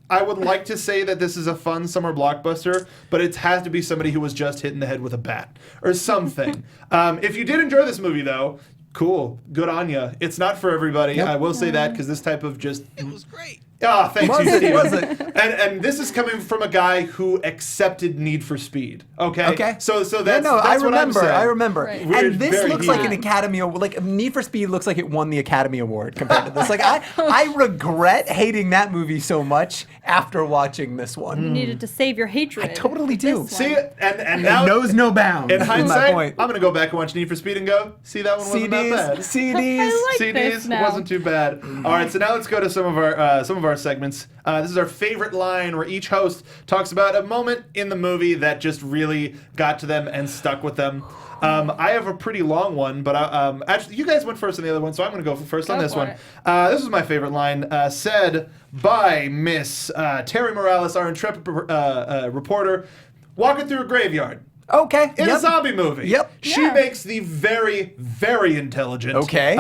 I would like to say that this is a fun summer blockbuster, but it has to be somebody who was just hit in the head with a bat or something. If you did enjoy this movie, though, cool, good on you. It's not for everybody. I will say that because this type of just... It was great. Ah, thanks you, Steven. Was it? And this is coming from a guy who accepted Need for Speed. Okay. Okay. So that's I what I'm saying. remember. I remember. Right. We're And this very looks like an heated. Academy Award. Like Need for Speed looks like it won the Academy Award compared to this. Like I regret hating that movie so much after watching this one. You needed to save your hatred. I totally do. This See, one. and It now knows no bounds. in is my hindsight, point. I'm gonna go back and watch Need for Speed and go, see that one wasn't that bad. CDs. I like CDs this now. wasn't too bad. All right, so now let's go to some of our segments. This is our favorite line where each host talks about a moment in the movie that just really got to them and stuck with them. I have a pretty long one, but actually, you guys went first on the other one, so I'm going to go first on Go this for one. it. This is my favorite line, said by Miss Terry Morales, our intrepid reporter, walking through a graveyard. Okay. In yep. a zombie movie. Yep. She Yeah. makes the very, very intelligent Okay.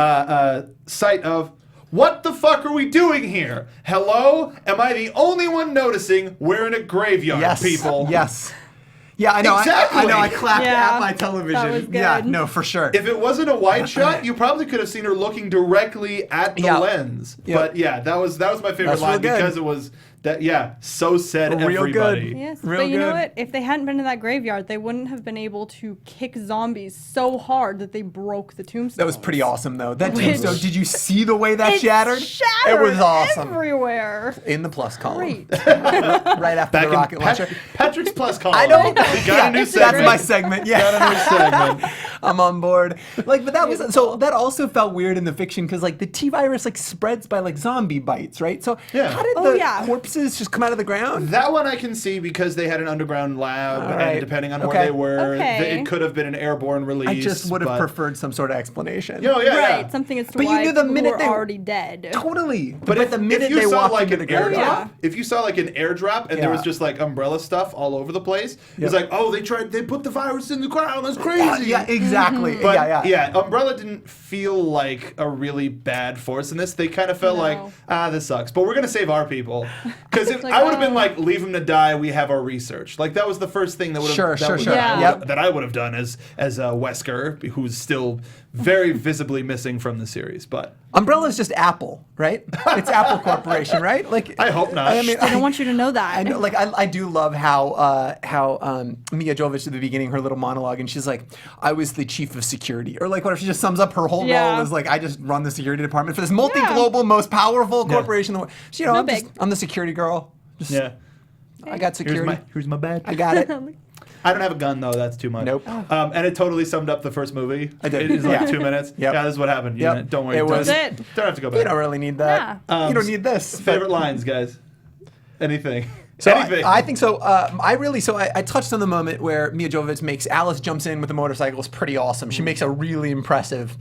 sight of, what the fuck are we doing here? Hello? Am I the only one noticing we're in a graveyard, Yes. people? Yes. Yeah, I know. Exactly. I know. I clapped Yeah, at my television. that was Yeah, good. no, for sure. If it wasn't a wide shot, you probably could have seen her looking directly at the Yeah. lens. Yeah. But yeah, that was my favorite That's line real good. because it was that so said Real good. everybody. Yes, Real but you know good. what? If they hadn't been in that graveyard, they wouldn't have been able to kick zombies so hard that they broke the tombstone. That was pretty awesome, though. That Which- tombstone. Did you see the way that It shattered? shattered It was awesome. everywhere. In the plus column. Great. Right after Back the rocket in launcher. Patrick's plus column. I know. We got Yeah, a new that's segment. my segment. Yeah. Got a new segment. I'm on board. Like, but that was so. That also felt weird in the fiction because like the T virus like spreads by like zombie bites, right? So Yeah. how did Oh, the yeah. corpses just come out of the ground? That one I can see because they had an underground lab, All right. and depending on Okay. where they were, Okay. it could have been an airborne release. I just would have but- preferred some sort of explanation. Yeah, Right, yeah. something as to But you why knew the people minute were they- already dead. Totally. But if, the minute if you they saw walked like into an the airdrop, graveyard, Yeah. if you saw like an airdrop and there was Yeah. just like umbrella stuff all over the place, Yep. it's like, oh, they put the virus in the ground. That's crazy. yeah, exactly. But yeah. Umbrella didn't feel like a really bad force in this. They kind of felt like, this sucks, but we're gonna save our people. Because Like, I would have been like, leave them to die. We have our research. Like that was the first thing that would have Sure. Yeah. Yep. that I would have done as Wesker, who's still very visibly missing from the series. But Umbrella's just Apple, right? It's Apple Corporation, right? Like I hope not. I mean, I don't want you to know that. I know, like I do love how Mia Jovovich at the beginning, her little monologue, and she's like, "I was the chief of security," or like whatever. She just sums up her whole Yeah. role as like, "I just run the security department for this multi-global, most powerful corporation." in the world." She, you know, No I'm the security girl. Just, yeah. I got security. Here's my badge. I got it. I don't have a gun though. That's too much. Nope. And it totally summed up the first movie. I did. It is like Yeah. 2 minutes. Yep. Yeah, this is what happened. Yep. You know, don't worry. It Don't- was- That's it. Don't have to go You back. don't really need that. Yeah. You don't need this. Favorite lines, guys. Anything. So Anything. I think so. I touched on the moment where Mia Jovovich makes Alice jumps in with the motorcycle. It's pretty awesome. She makes a really impressive.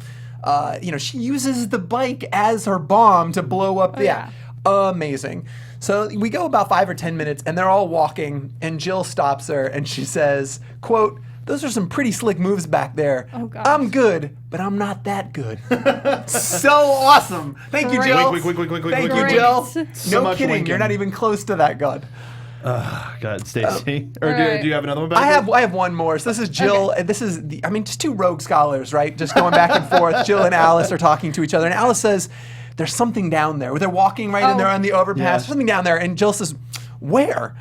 She uses the bike as her bomb to blow up. yeah. Amazing. So we go about 5 or 10 minutes, and they're all walking, and Jill stops her, and she says, "Quote: Those are some pretty slick moves back there. Oh, gosh. I'm good, but I'm not that good." So awesome. Thank you, Jill. Quick. Thank you, quick. Jill. Great. So No much kidding. winking. You're not even close to that good. God, Stacey. Or All right. do you have another one? Back I have one more. So this is Jill. Okay. This is just two rogue scholars, right? Just going back and forth. Jill and Alice are talking to each other, and Alice says, "There's something down there." They're walking right, and they're on the overpass. Yeah. There's something down there, and Jill says, "Where?"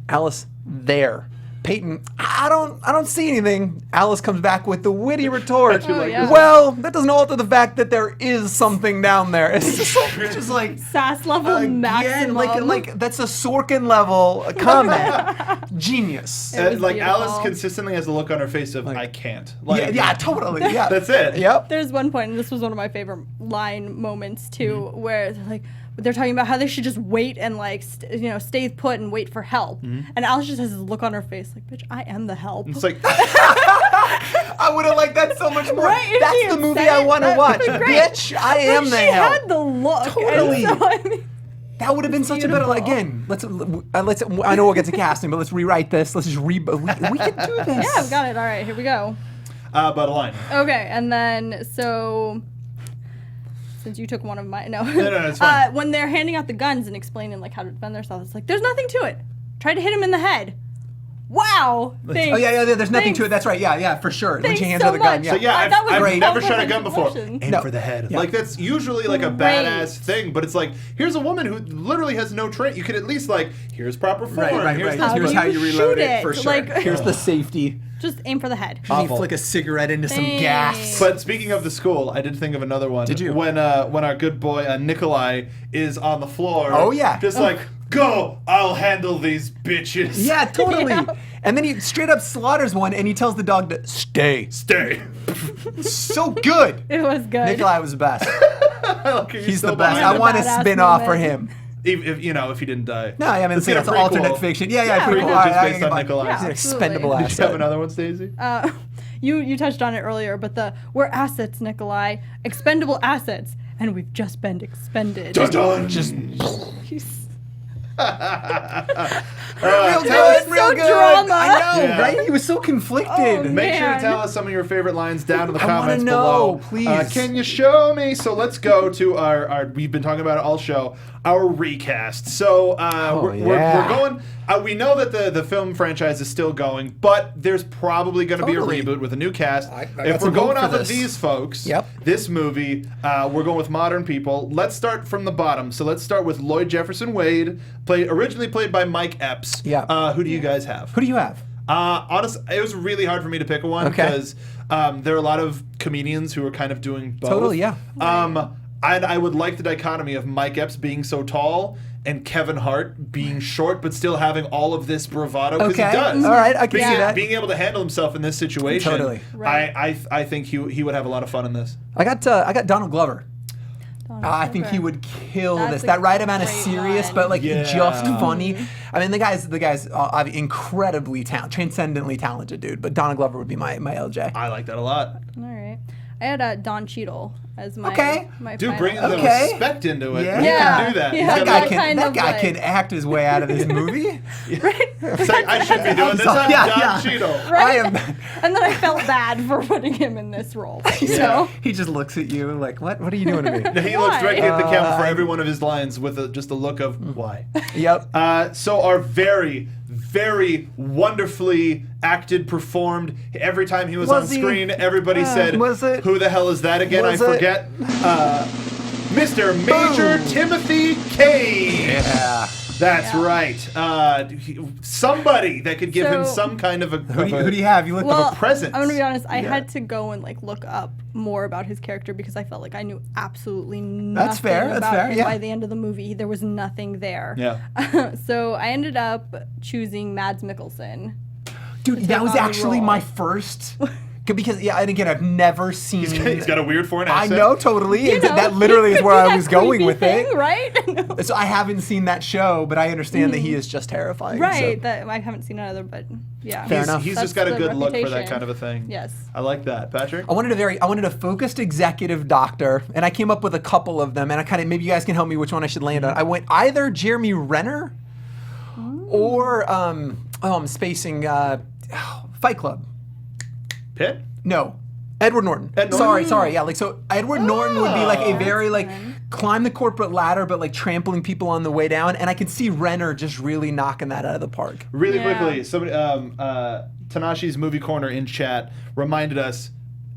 Alice, "There." Peyton, I don't see anything. Alice comes back with the witty retort. yeah. Well, that doesn't alter the fact that there is something down there. It's just like Sass level maximum. like that's a Sorkin level comment. Genius. It was Like beautiful. Alice consistently has the look on her face of I can't. Like, Yeah, totally. Yeah. That's it. Yep. There's one point, and this was one of my favorite line moments too, where they're talking about how they should just wait and like stay put and wait for help. And Alice just has this look on her face like, bitch, I am the help. It's like I would have liked that so much more. Right? If she That's had the movie said I it, want to that watch. would've been great. Bitch, I am the She help. had the look. and Totally. so, I mean, That would have been such a better. Beautiful. Again, let's. I know we'll get to casting, but let's rewrite this. Let's just we can do this. yeah, I've got it. All right, here we go. but a line. Okay, and then so since you took one of my no, it's fine. when they're handing out the guns and explaining like how to defend themselves, it's like there's nothing to it. Try to hit him in the head. Wow. Thanks. Oh yeah. There's nothing Thanks. to it. That's right. Yeah, for sure. When Thanks she hands so her the gun. much. Yeah. So yeah, that was I've great. never All shot a kinds gun of before. emotion. Aim No. for the head. Yeah. Like that's usually like a Great. badass thing, but it's like here's a woman who literally has no train. You could at least like here's proper form. Here's this Here's you how you reload shoot it for it. sure. Like- Here's the safety. Just aim for the head. You flick a cigarette into some gas. But speaking of the school, I did think of another one. Did you? When our good boy Nikolai is on the floor. Oh, yeah. Just like go, I'll handle these bitches. Yeah, totally. Yeah. And then he straight up slaughters one, and he tells the dog to stay. Stay. So good. It was good. Nikolai was the best. He's the best. behind I the want a badass spin off for moment. him. If he didn't die. No, I mean, Let's say get that's a an alternate prequel. fiction. Yeah, Yeah, prequel. prequel just I based on like- Nikolai. Yeah, He's an absolutely. expendable Did you asset. have another one, Stacey? You touched on it earlier, but we're assets, Nikolai, expendable assets, and we've just been expended. Dun dun. Just Real good, so real good. drama. I know, Yeah. right? He was so conflicted. Oh, Make sure to Man. tell us some of your favorite lines down in the I wanna comments know, below. please. Can you show me? So let's go to our we've been talking about it all show, our recast. So we're going, we know that the film franchise is still going, but there's probably going to Totally. be a reboot with a new cast. I got If we're some hope going for off of this. these folks, Yep. this movie, we're going with modern people. Let's start from the bottom. So let's start with Lloyd Jefferson Wade, originally played by Mike Epps. Yeah. Who do you guys have? Who do you have? Honestly, it was really hard for me to pick one Okay. because there are a lot of comedians who are kind of doing both. Totally, yeah. I would like the dichotomy of Mike Epps being so tall and Kevin Hart being short but still having all of this bravado because Okay. he does. All right, I can being, see that. Being able to handle himself in this situation. Totally. Right. I think he would have a lot of fun in this. I got Donald Glover. I think he would kill That's this. a That right amount of great serious, one. but like Yeah. just funny. I mean, the guy's incredibly transcendently talented dude. But Donald Glover would be my LJ. I like that a lot. All right. I had Don Cheadle as my Okay. my Dude, final- bringing the Okay. respect into it. Yeah. He Yeah. can do that. Yeah. He's That got guy that can. kind That of, guy like- can act his way out of this movie. It's like, I should be doing this. I'm Yeah, Don yeah. Cheadle. Right? I am. And then I felt bad for putting him in this role. So He just looks at you like, what? What are you doing to me? He looks directly at the camera for Uh, every one of his lines with just a look of why. Yep. So our very, very wonderfully acted, performed. Every time he was on Was he? screen, everybody said, was it? "Who the hell is that again?" Was I it? forget. Mr. Major Boom. Timothy Cage. Yeah. That's Yeah. right. Somebody that could give him So- some kind of a. Who do you have? You look well, up a presence. I'm gonna be honest. I Yeah. had to go and like look up more about his character because I felt like I knew absolutely nothing fair, that's about fair, him yeah. by the end of the movie. There was nothing there. Yeah. So I ended up choosing Mads Mikkelsen. Dude, that was on the actually role. my first. Because and again, I've never seen. He's got a weird foreign I accent. know totally. You know, That literally he is could where do I that was going creepy with thing, it. right? So I haven't seen that show, but I understand that he is just terrifying. Right. So. That I haven't seen another, but yeah. Fair enough. He's That's just got a the good look for that reputation. kind of a thing. Yes. I like that, Patrick. I wanted a focused executive doctor, and I came up with a couple of them, and I kind of maybe you guys can help me which one I should land on. I went either Jeremy Renner or I'm spacing Fight Club. Pitt. No. Edward Norton. Ed Norton. Sorry, yeah. Like so, Edward Norton would be like a very like fun. climb the corporate ladder, but like trampling people on the way down. And I could see Renner just really knocking that out of the park. Really Yeah. quickly, somebody, Tanashi's movie corner in chat reminded us.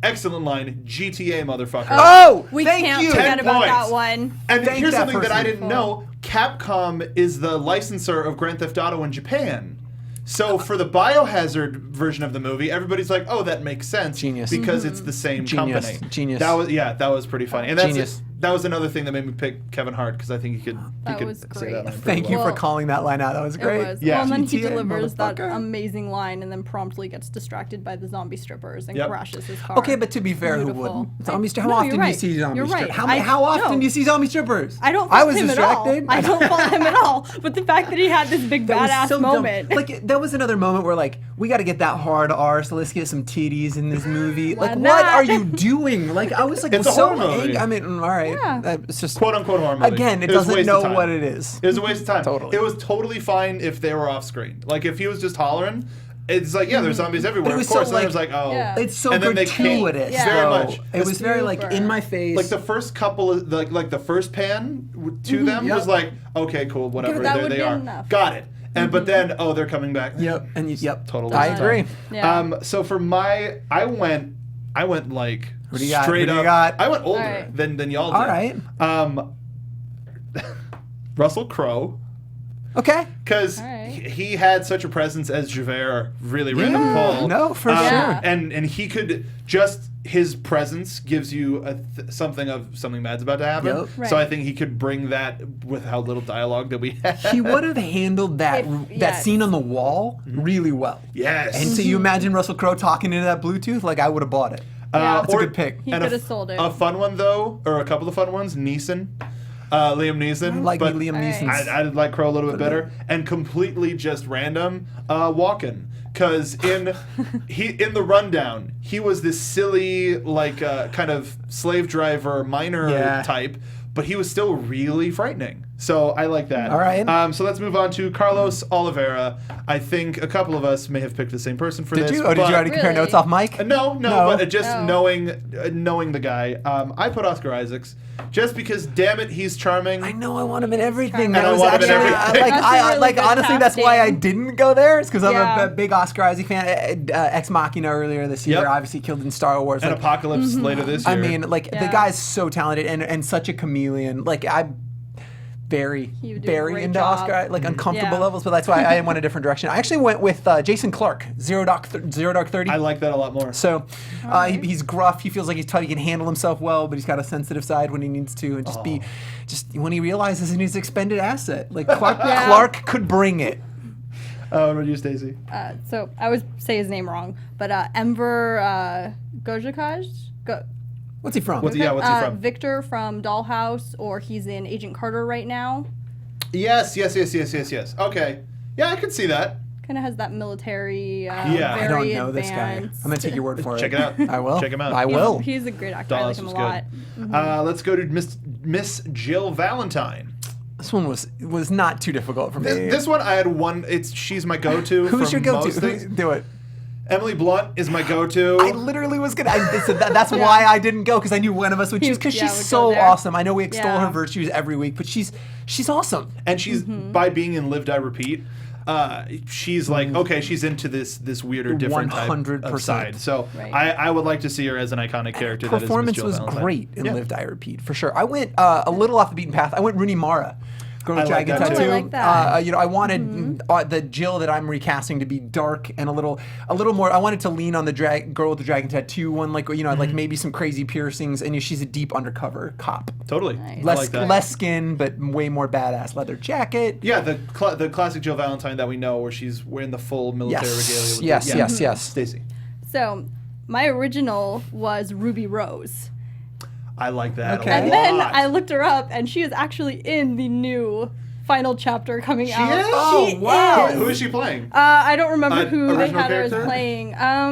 Excellent line, GTA motherfucker. Oh, We thank can't you. forget 10 about points. that one. And Thank here's that something that I person. didn't know: Capcom is the licensor of Grand Theft Auto in Japan. So for the Biohazard version of the movie, everybody's like, "Oh, that makes sense." Genius. Because it's the same company. Genius. That was pretty funny. And that's Genius. That was another thing that made me pick Kevin Hart because I think he could was say great. that line pretty Thank you well. for calling that line out. That was great. It was. Yeah. Well, and then he GTA, delivers that motherfucker. amazing line and then promptly gets distracted by the zombie strippers and Yep. crashes his car. Okay, but to be fair, Beautiful. who wouldn't? How No, often you're do you right. see zombie You're right. strippers? How often no. do you see zombie strippers? I don't I fault was him distracted. at all. I don't fault him at all. But the fact that he had this big That was badass so dumb. moment. Like that was another moment where like we got to get that hard R, so let's get some titties in this movie. Why Like what not? are you doing? Like I was like It's a so horror movie. angry. I mean, all right, Yeah. it's just "Quote unquote horror movie." again, it was a doesn't waste of know time. what it is. It was a waste of time. Totally. It was totally fine if they were off screen. Like if he was just hollering, it's like there's zombies everywhere. But it was of course, so, and then it was like, oh, Yeah. It's so and then they came gratuitous. Yeah. very though. much. It was very like Super. in my face. Like the first couple of like the first pan to them Yep. was like, okay, cool, whatever, that there would they be are, enough. got it. And but then they're coming back. Yep, and yep, Totally. I waste of agree. time. Yeah. So for I went like Who do you got? straight Who do you up. got? I went older Alright. than y'all did. All right. Russell Crowe. Okay. Because Alright. he had such a presence as Javert, really random Paul. No, for Yeah. sure. And he could just his presence gives you something bad's about to happen. Yep. Right. So I think he could bring that with how little dialogue that we had. He would have handled that that yes. scene on the wall really well. Yes. And so you imagine Russell Crowe talking into that Bluetooth, like I would have bought it. Yeah. That's a good pick. He and could have sold it. A fun one though, or a couple of fun ones. Liam Neeson. I like but Liam Alright. Neeson's. I like Crow a little bit better, and completely just random Walken. Because in the rundown, he was this silly like kind of slave driver miner Yeah. type, but he was still really frightening. So I like that. All right. So let's move on to Carlos Oliveira. I think a couple of us may have picked the same person for Did this. you? Oh, did you but- already compare Really? notes off mic? No, but just No. knowing the guy, I put Oscar Isaacs just because, damn it, he's charming. I know I want him in everything. And That I was want him in actually everything. like That's a I really like good honestly that's why I casting. didn't go there. It's because I'm Yeah. a big Oscar Isaac fan. Ex Machina earlier this year, Yep. obviously killed in Star Wars. And Like, Apocalypse later this year. I mean, like the Yeah. guy's so talented and such a chameleon. Like I'm very He would do a very great into job. Oscar like uncomfortable Yeah. levels, but that's why I went a different direction. I actually went with Jason Clarke, Zero Dark 30. I like that a lot more. So he's gruff. He feels like he's tough. He can handle himself well, but he's got a sensitive side when he needs to, and just when he realizes he's an expended asset. Like Clark could bring it. What about you, Stacey? So I always say his name wrong, but Enver Gojikaj? What's he from? What's he from? Victor from Dollhouse, or he's in Agent Carter right now. Yes. Okay. Yeah, I could see that. Kind of has that military, Yeah. very I don't know this guy. advanced. I'm gonna take your word for it. Check it out. I will. Check him out. I He's- will. He's a great actor. I like Dallas him a was lot. good. Let's go to Miss Jill Valentine. This one was not too difficult for me. This one I had one. She's my go-to. Who's for your go-to? most things. Do it. Emily Blunt is my go-to. I literally was gonna. That's why I didn't go because I knew one of us would choose because Yeah, she's would so go there. awesome. I know we extol Yeah. her virtues every week, but she's awesome. And she's by being in Live Die Repeat, she's like okay, she's into this weirder, different type 100%. of side. So Right. I would like to see her as an iconic character. That is Miss Performance Jill was Valentine. great in Yeah. Live Die Repeat for sure. I went a little off the beaten path. I went Rooney Mara. Girl with I like Dragon that, too. Tattoo. Oh, I like that. I wanted the Jill that I'm recasting to be dark and a little more. I wanted to lean on the girl with the dragon tattoo one, like like maybe some crazy piercings, and she's a deep undercover cop. Totally. Nice. I Less like that. less skin, but way more badass. Leather jacket. Yeah, the classic Jill Valentine that we know, where she's wearing the full military regalia. With Yes. Stacey, So my original was Ruby Rose. I like that Okay. a lot. And then I looked her up, and she is actually in the new final chapter coming out. is? Oh, She wow. is. Who is she playing? I don't remember who they original had her as character? playing. I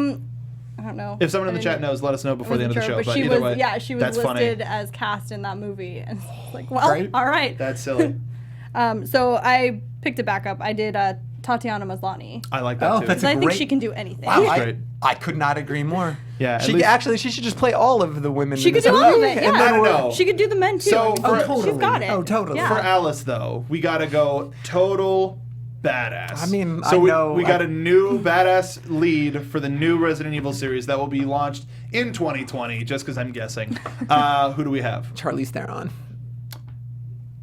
don't know. If someone in the I chat didn't- knows, let us know before the end of the show. But But she either was, way, she was that's listed funny. as cast in that movie, and it's like, well, Right. all right. That's silly. So I picked it back up. I did Tatiana Maslany. I like that Oh, too. that's Because I think great- she can do anything. Wow, She's great. I could not agree more. Yeah, at she least- she should just play all of the women. She in could this do all of movie, it. and Yeah, then I don't we're- know. She could do the men too. So for- She's got it. Oh, totally. Yeah. For Alice, though, we gotta go total badass. I mean, so I know- we got a new badass lead for the new Resident Evil series that will be launched in 2020. Just because I'm guessing. Who do we have? Charlize Theron.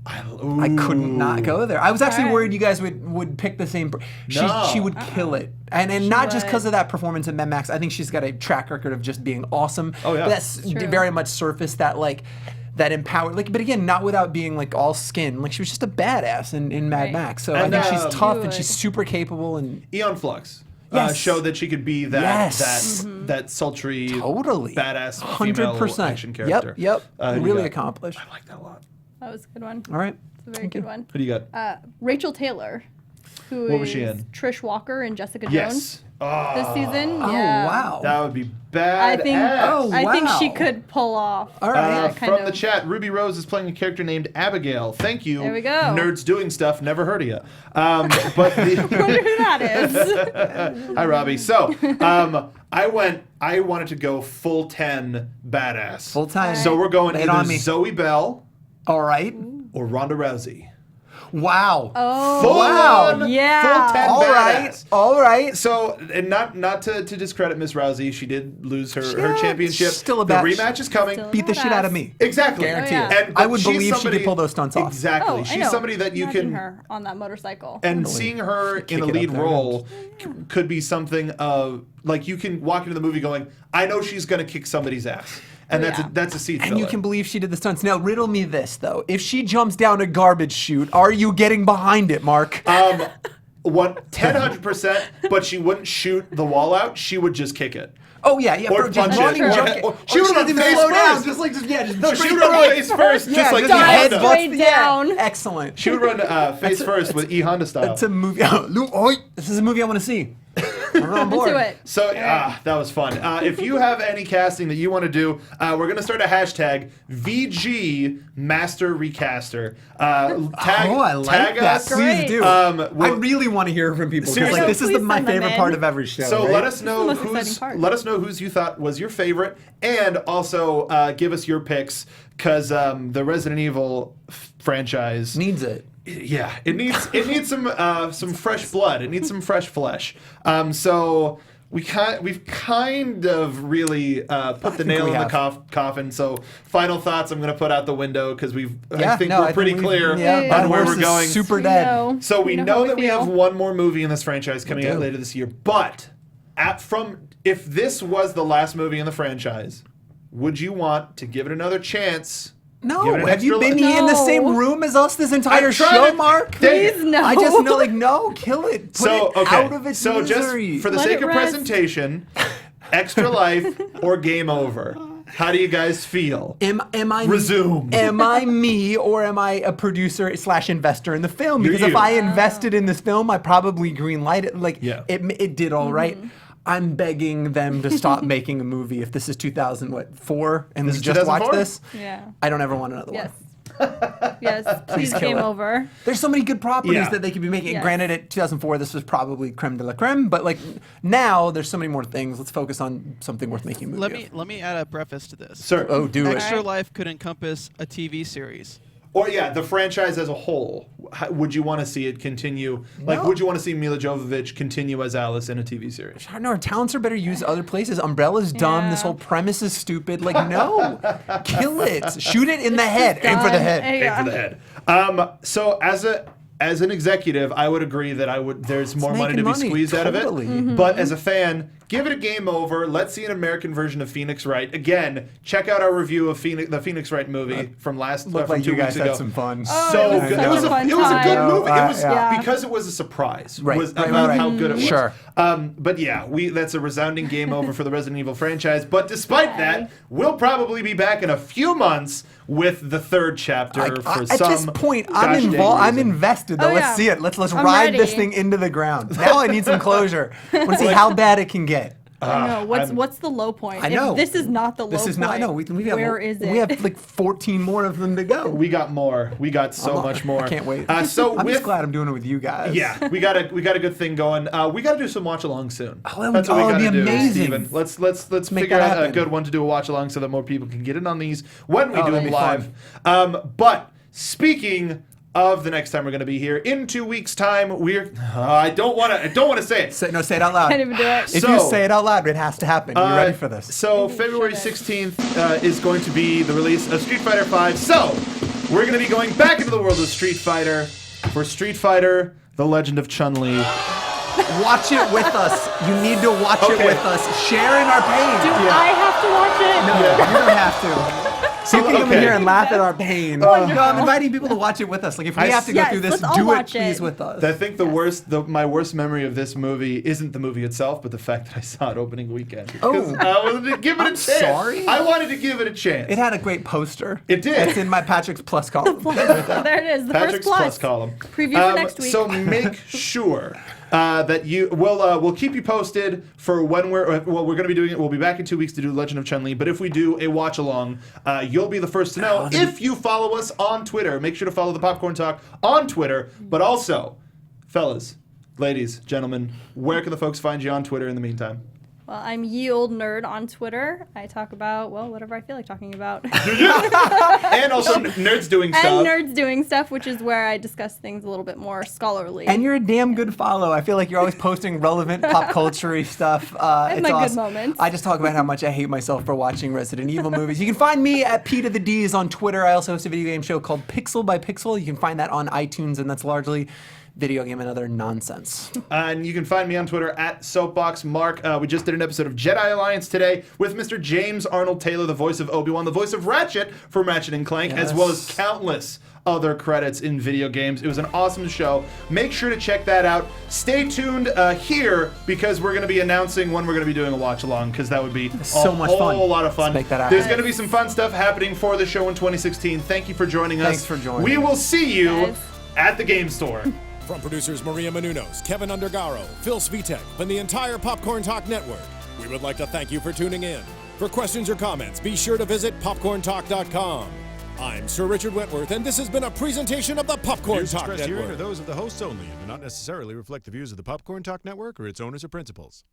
I couldn't not go there. I was actually Alright. worried you guys would pick the same. No. She would kill it, and not just would. because of that performance in Mad Max. I think she's got a track record of just being awesome. Oh, yeah. But that's True. very much surfaced that that empowered. But again, not without being all skin. She was just a badass in Mad Right. Max. So And, I think she's tough and Good. she's super capable and. Eon Flux. Yes. Showed that she could be that Yes. that sultry, Totally. badass female 100%. action character. Yep. Who do you Really got? accomplished. I like that a lot. That was a good one. All right. It's a very good one. Who do you got? Rachel Taylor, who What was she in? Trish Walker and Jessica Jones Yes. Oh, this season. Oh yeah. wow. that would be bad. I think Oh, I think she wow. could pull off. All right. that kind From the of- chat, Ruby Rose is playing a character named Abigail. Thank you. There we go. Nerds doing stuff. Never heard of you. But the, wonder who that is. hi, Robbie. So, I wanted to go full 10 badass. Full time. So we're going Lay it either on me. Zoe Bell All right. or Ronda Rousey. Wow. Oh, Full Wow. on, Yeah. full 10 All right. badass. All right. So, and not to discredit Miss Rousey, she did lose her championship. still a the badass. rematch is coming. Still a Beat the shit out of badass. me. Exactly. Guarantee Oh, yeah. it. And I but would she's believe she somebody- could pull those stunts off. Exactly. Oh, I She's know. somebody that you Imagine can her on that motorcycle. and seeing her in Kick a it lead up there. role could be something of you can walk into the movie going, I know she's going to kick somebody's ass, and Yeah. that's a seat And filler. you can believe she did the stunts. Now, riddle me this, though. If she jumps down a garbage chute, are you getting behind it, Mark? 100%, but she wouldn't shoot the wall out. She would just kick it. Oh, yeah. Or bro, just punch running, it. jump- Or she would doesn't run even face slow down. first. Just No, she straight would run away. face first, just like dive E Honda. straight down. Excellent. She would run face first with E Honda style. It's a movie. This is a movie I want to see. I'm on board. Into it. So that was fun. If you have any casting that you want to do, we're gonna start a hashtag VG Master Recaster. I like tag that. us. Please Great. do. We'll- I really want to hear from people because Seriously? this is Please my send them favorite in. part of every show. So right? let us know This is the most exciting part. let us know whose you thought was your favorite, and also give us your picks because the Resident Evil franchise needs it. Yeah, it needs some fresh blood. It needs some fresh flesh. So we've kind of really put the nail we in the have. coffin. So final thoughts I'm going to put out the window because I think no, we're pretty clear on that where horse we're is going. Super dead. No. So we how know that we feel. have one more movie in this franchise coming out do. later this year. But if this was the last movie in the franchise, would you want to give it another chance? Give it No, an have you extra been in the No. same room as us this entire I'm trying show, to- Mark? Dang it. Please no. I just know, no, kill it. Put So it okay, out of its so misery. just for the Let sake it of rest. presentation, extra life or game over. How do you guys feel? Am I Resume. Am I me or am I a producer / investor in the film? You're Because if you. I invested in this film, I probably greenlight it. Yeah. It did all right. I'm begging them to stop making a movie. If this is 2004 and This we is just watched 2004? this, Yeah. I don't ever want another Yes. one. Yes. Please kill game it. over. There's so many good properties Yeah. that they could be making. Yes. Granted, at 2004, this was probably creme de la creme, but now there's so many more things. Let's focus on something worth making a movie. Let me add a preface to this. Sir. Oh, do it. Extra Life could encompass a TV series. Or the franchise as a whole. Would you want to see it continue? Like, No. would you want to see Mila Jovovich continue as Alice in a TV series? I don't know. Our talents are better used other places. Umbrella's dumb. This Yeah. whole premise is stupid. No, kill it. Shoot it in the head. Aim for the Done. head. Yeah. Aim for the head. So as an executive, I would agree that there's more money to making be money, squeezed out of it. totally. But as a fan, give it a game over. Let's see an American version of Phoenix Wright. Again, check out our review of the Phoenix Wright movie from Looked from like 2 you guys weeks ago. had some fun. So it was good. such It was a fun a good time. movie. It was Yeah. because it was a surprise. Right, Was right, about right. how good it was. Sure. But yeah, that's a resounding game over for the Resident Evil franchise. But despite that, we'll probably be back in a few months with the third chapter for At some this point, gosh I'm dang involved. I'm reason. invested. Though. Oh, Let's yeah. see it. Let's I'm ride this ready. thing into the ground. Now I need some closure. I want to see how bad it can get. I know. I'm- What's the low point? I know. If this is not the low This point. is not. I know. We have, where is it? We have 14 more of them to go. We got more. We got so much more. I can't wait. So I'm with just glad I'm doing it with you guys. yeah, we got a good thing going. We got to do some watch along soon. Oh, that That's would- what we it'd got to be do, amazing. Steven. Let's make figure that out a happen. good one to do a watch along so that more people can get in on these when we do that'd them be live. But speaking of the next time we're going to be here in 2 weeks' time, we're I don't want to say it. Say it out loud. Can't even do it. If So- you say it out loud, it has to happen. You ready for this? So Maybe February shouldn't. 16th is going to be the release of Street Fighter V. So we're going to be going back into the world of Street Fighter for Street Fighter: The Legend of Chun-Li. Watch it with us. You need to watch it with us. Share in our pain. Do I have to watch it? No, you don't have to. So you can come in here and laugh at our pain. No, I'm inviting people to watch it with us. Like, if we have to go through this, do it, please, with us. I think my worst memory of this movie isn't the movie itself, but the fact that I saw it opening weekend. Because I wanted to give it a chance. Sorry? I wanted to give it a chance. It had a great poster. It did. It's in my Patrick's Plus column. There it is. The Patrick's first Plus column. Preview for next week. So make sure that we'll keep you posted for when we're going to be doing it. We'll be back in 2 weeks to do Legend of Chun-Li, but if we do a watch along, you'll be the first to know if you follow us on Twitter. Make sure to follow the Popcorn Talk on Twitter, but also, fellas, ladies, gentlemen, where can the folks find you on Twitter in the meantime? Well, I'm Ye Old Nerd on Twitter. I talk about, whatever I feel like talking about. And also Nerds Doing Stuff. And Nerds Doing Stuff, which is where I discuss things a little bit more scholarly. And you're a damn good follow. I feel like you're always posting relevant pop culture-y stuff. And it's my awesome. good moments. I just talk about how much I hate myself for watching Resident Evil movies. You can find me at P to the Dees on Twitter. I also host a video game show called Pixel by Pixel. You can find that on iTunes, and that's largely video game and other nonsense. And you can find me on Twitter at SoapboxMark. We just did an episode of Jedi Alliance today with Mr. James Arnold Taylor, the voice of Obi-Wan, the voice of Ratchet for Ratchet & Clank, as well as countless other credits in video games. It was an awesome show. Make sure to check that out. Stay tuned here because we're going to be announcing when we're going to be doing a watch along, because that would be so much fun. A whole lot of fun. Let's make that happen. There's going to be some fun stuff happening for the show in 2016. Thank you for joining us. Thanks for joining. We will see you at the game store. From producers Maria Menounos, Kevin Undergaro, Phil Svitek, and the entire Popcorn Talk Network, we would like to thank you for tuning in. For questions or comments, be sure to visit popcorntalk.com. I'm Sir Richard Wentworth, and this has been a presentation of the Popcorn Views Talk expressed Network. herein are those of the hosts only and do not necessarily reflect the views of the Popcorn Talk Network or its owners or principals.